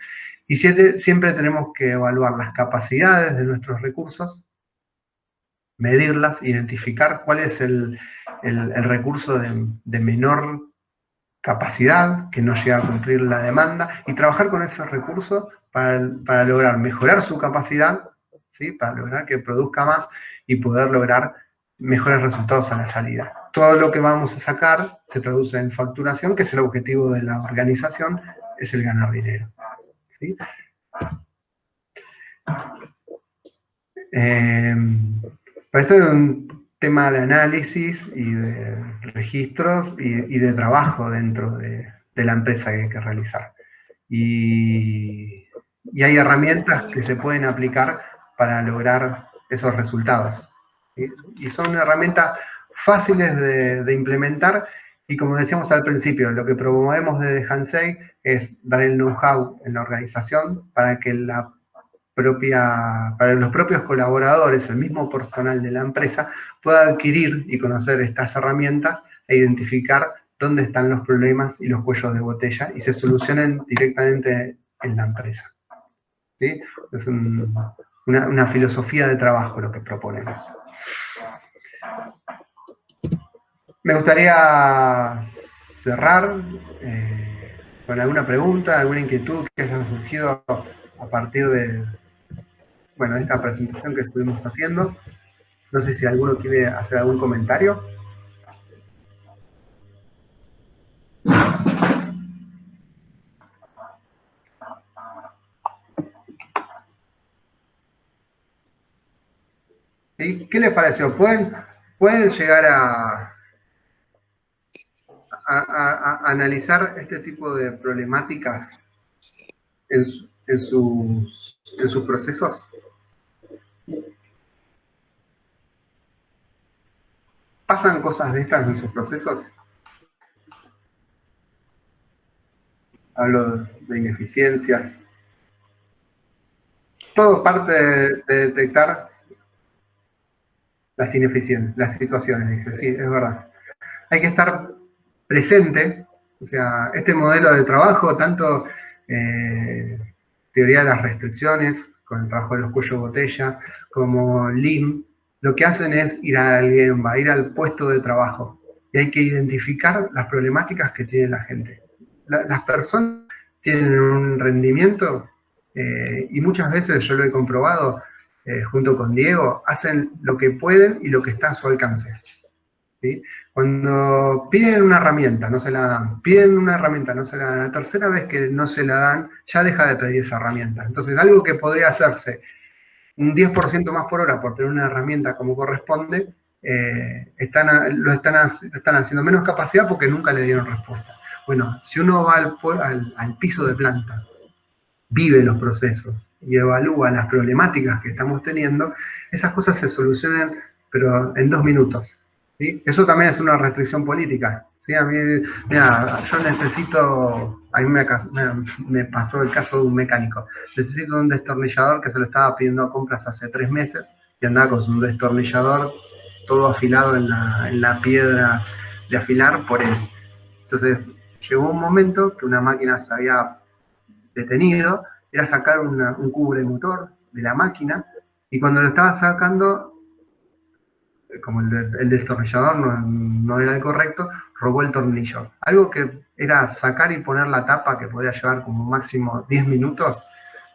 Y siempre tenemos que evaluar las capacidades de nuestros recursos, medirlas, identificar cuál es el recurso de menor capacidad, que no llega a cumplir la demanda, y trabajar con esos recursos para lograr mejorar su capacidad, ¿sí? Para lograr que produzca más y poder lograr mejores resultados a la salida. Todo lo que vamos a sacar se traduce en facturación, que es el objetivo de la organización, es el ganar dinero. ¿Sí? Para esto tema de análisis y de registros y de trabajo dentro de la empresa que hay que realizar. Y hay herramientas que se pueden aplicar para lograr esos resultados. ¿Sí? Y son herramientas fáciles de implementar y como decíamos al principio, lo que promovemos desde Hansei es dar el know-how en la organización para que para los propios colaboradores, el mismo personal de la empresa, pueda adquirir y conocer estas herramientas e identificar dónde están los problemas y los cuellos de botella y se solucionen directamente en la empresa. ¿Sí? Es una filosofía de trabajo lo que proponemos. Me gustaría cerrar con alguna pregunta, alguna inquietud que haya surgido a partir de esta presentación que estuvimos haciendo. No sé si alguno quiere hacer algún comentario. ¿Sí? ¿Qué les pareció? ¿Pueden llegar a analizar este tipo de problemáticas en sus procesos? ¿Pasan cosas de estas en sus procesos? Hablo de ineficiencias. Todo parte de detectar las ineficiencias, las situaciones, dice, sí, es verdad. Hay que estar presente, o sea, este modelo de trabajo, tanto teoría de las restricciones, con el trabajo de los cuellos botella, como Lean, lo que hacen es ir al Gemba, ir al puesto de trabajo. Y hay que identificar las problemáticas que tiene la gente. Las personas tienen un rendimiento, y muchas veces yo lo he comprobado, junto con Diego, hacen lo que pueden y lo que está a su alcance. ¿Sí? Cuando piden una herramienta, no se la dan, piden una herramienta, no se la dan, la tercera vez que no se la dan, ya deja de pedir esa herramienta. Entonces, algo que podría hacerse un 10% más por hora por tener una herramienta como corresponde, lo están haciendo menos capacidad porque nunca le dieron respuesta. Bueno, si uno va al piso de planta, vive los procesos y evalúa las problemáticas que estamos teniendo, esas cosas se solucionan, pero en 2 minutos. ¿Sí? Eso también es una restricción política. ¿Sí? A mí, mira, yo necesito, a mí me pasó el caso de un mecánico, necesito un destornillador que se lo estaba pidiendo a compras hace 3 meses y andaba con un destornillador todo afilado en la piedra de afilar por él. Entonces, llegó un momento que una máquina se había detenido, era sacar un cubremotor de la máquina, y cuando lo estaba sacando, como el destornillador no era el correcto, robó el tornillo. Algo que era sacar y poner la tapa, que podía llevar como máximo 10 minutos,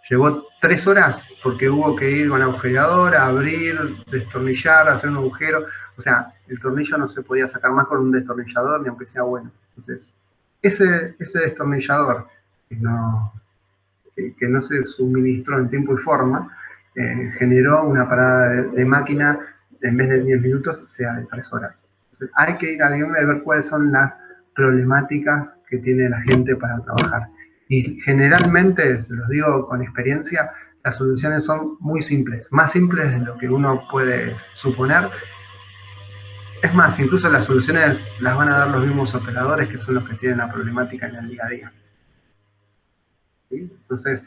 llevó 3 horas porque hubo que ir con la agujereadora, abrir, destornillar, hacer un agujero. O sea, el tornillo no se podía sacar más con un destornillador, ni aunque sea bueno. Entonces, ese destornillador que no se suministró en tiempo y forma, generó una parada de máquina, en vez de 10 minutos, sea de 3 horas. Entonces, hay que ir a ver cuáles son las problemáticas que tiene la gente para trabajar. Y generalmente, se los digo con experiencia, las soluciones son muy simples, más simples de lo que uno puede suponer. Es más, incluso las soluciones las van a dar los mismos operadores, que son los que tienen la problemática en el día a día. ¿Sí? Entonces,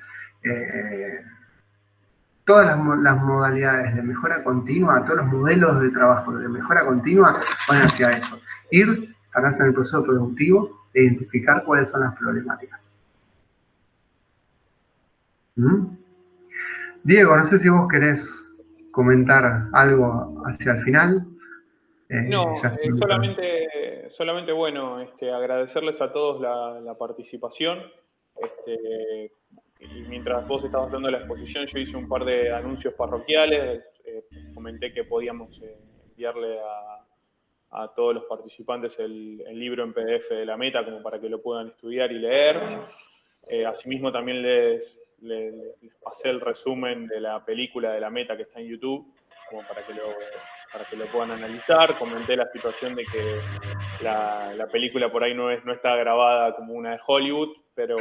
todas las modalidades de mejora continua, todos los modelos de trabajo de mejora continua van hacia eso. Ir, pararse en el proceso productivo e identificar cuáles son las problemáticas. Diego, no sé si vos querés comentar algo hacia el final. No, solamente bueno, agradecerles a todos la participación. Y mientras vos estabas dando la exposición, yo hice un par de anuncios parroquiales. Comenté que podíamos enviarle a todos los participantes el libro en PDF de la Meta, como para que lo puedan estudiar y leer. Asimismo, también les pasé el resumen de la película de la Meta que está en YouTube, como para que que lo puedan analizar. Comenté la situación de que la película por ahí no está grabada como una de Hollywood, pero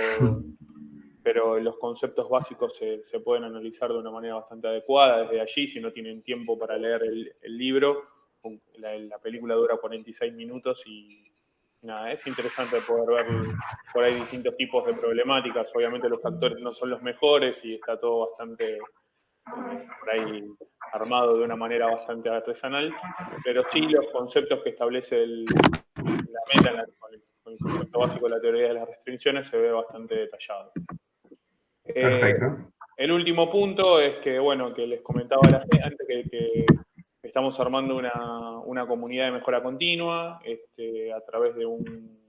los conceptos básicos se pueden analizar de una manera bastante adecuada desde allí. Si no tienen tiempo para leer el libro, la película dura 46 minutos y nada, es interesante poder ver por ahí distintos tipos de problemáticas. Obviamente los actores no son los mejores y está todo bastante por ahí armado de una manera bastante artesanal, pero sí los conceptos que establece la meta con el concepto básico de la teoría de las restricciones se ve bastante detallado. Perfecto. El último punto es que, bueno, que les comentaba a la gente antes que estamos armando una comunidad de mejora continua a través de un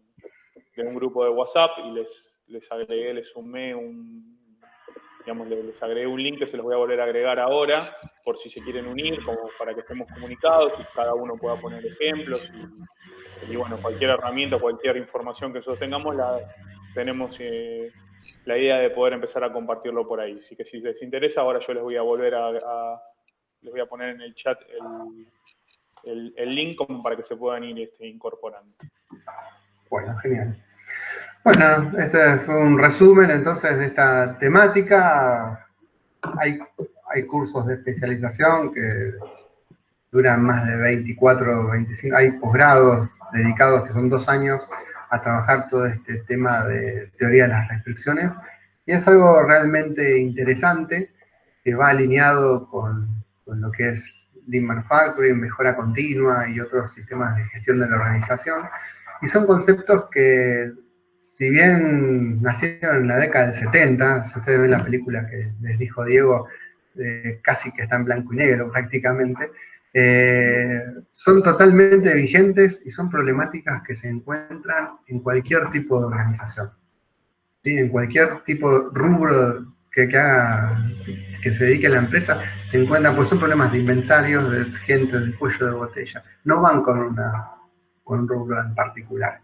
grupo de WhatsApp y les sumé les agregué un link que se los voy a volver a agregar ahora, por si se quieren unir, como para que estemos comunicados y cada uno pueda poner ejemplos y bueno, cualquier herramienta, cualquier información que nosotros tengamos, tenemos la idea de poder empezar a compartirlo por ahí. Así que si les interesa, ahora yo les voy a volver les voy a poner en el chat el link como para que se puedan ir incorporando. Bueno, genial. Bueno, este fue un resumen entonces de esta temática. Hay cursos de especialización que duran más de 24 o 25, hay posgrados dedicados que son 2 años a trabajar todo este tema de teoría de las restricciones, y es algo realmente interesante que va alineado con lo que es Lean Manufacturing, mejora continua y otros sistemas de gestión de la organización, y son conceptos que, si bien nacieron en la década del 70, si ustedes ven la película que les dijo Diego, casi que está en blanco y negro prácticamente, son totalmente vigentes y son problemáticas que se encuentran en cualquier tipo de organización. ¿Sí? En cualquier tipo de rubro que se dedique a la empresa, se encuentran, pues son problemas de inventarios, de gente, del cuello de botella. No van con un rubro en particular.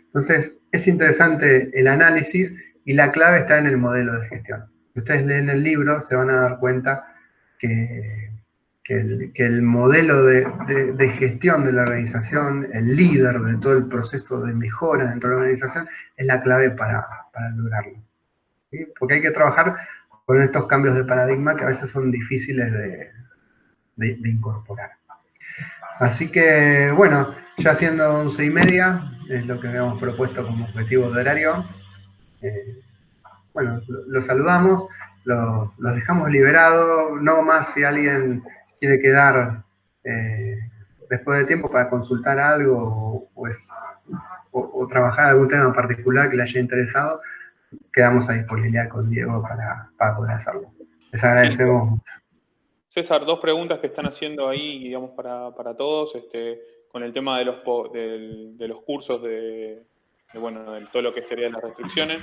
Entonces, es interesante el análisis y la clave está en el modelo de gestión. Si ustedes leen el libro, se van a dar cuenta que el modelo de gestión de la organización, el líder de todo el proceso de mejora dentro de la organización, es la clave para lograrlo. ¿Sí? Porque hay que trabajar con estos cambios de paradigma que a veces son difíciles de incorporar. Así que, bueno, ya siendo 11:30, es lo que habíamos propuesto como objetivo de horario. Bueno, los saludamos, los dejamos liberados, no más si alguien quiere quedar después de tiempo para consultar algo o trabajar algún tema en particular que le haya interesado, quedamos a disponibilidad con Diego para poder hacerlo. Les agradecemos mucho. César, 2 preguntas que están haciendo ahí, digamos, para todos, con el tema de los cursos de todo lo que sería las restricciones.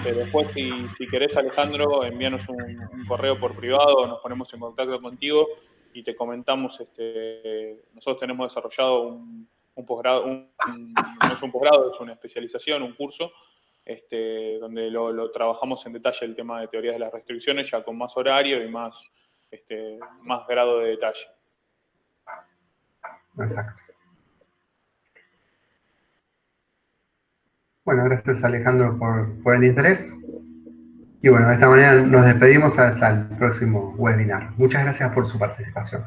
Después, si querés, Alejandro, envíanos un correo por privado, nos ponemos en contacto contigo y te comentamos, nosotros tenemos desarrollado un posgrado, no es un posgrado, es una especialización, un curso, donde lo trabajamos en detalle el tema de teorías de las restricciones, ya con más horario y más grado de detalle. Exacto. Bueno, gracias Alejandro por el interés. Y bueno, de esta manera nos despedimos hasta el próximo webinar. Muchas gracias por su participación.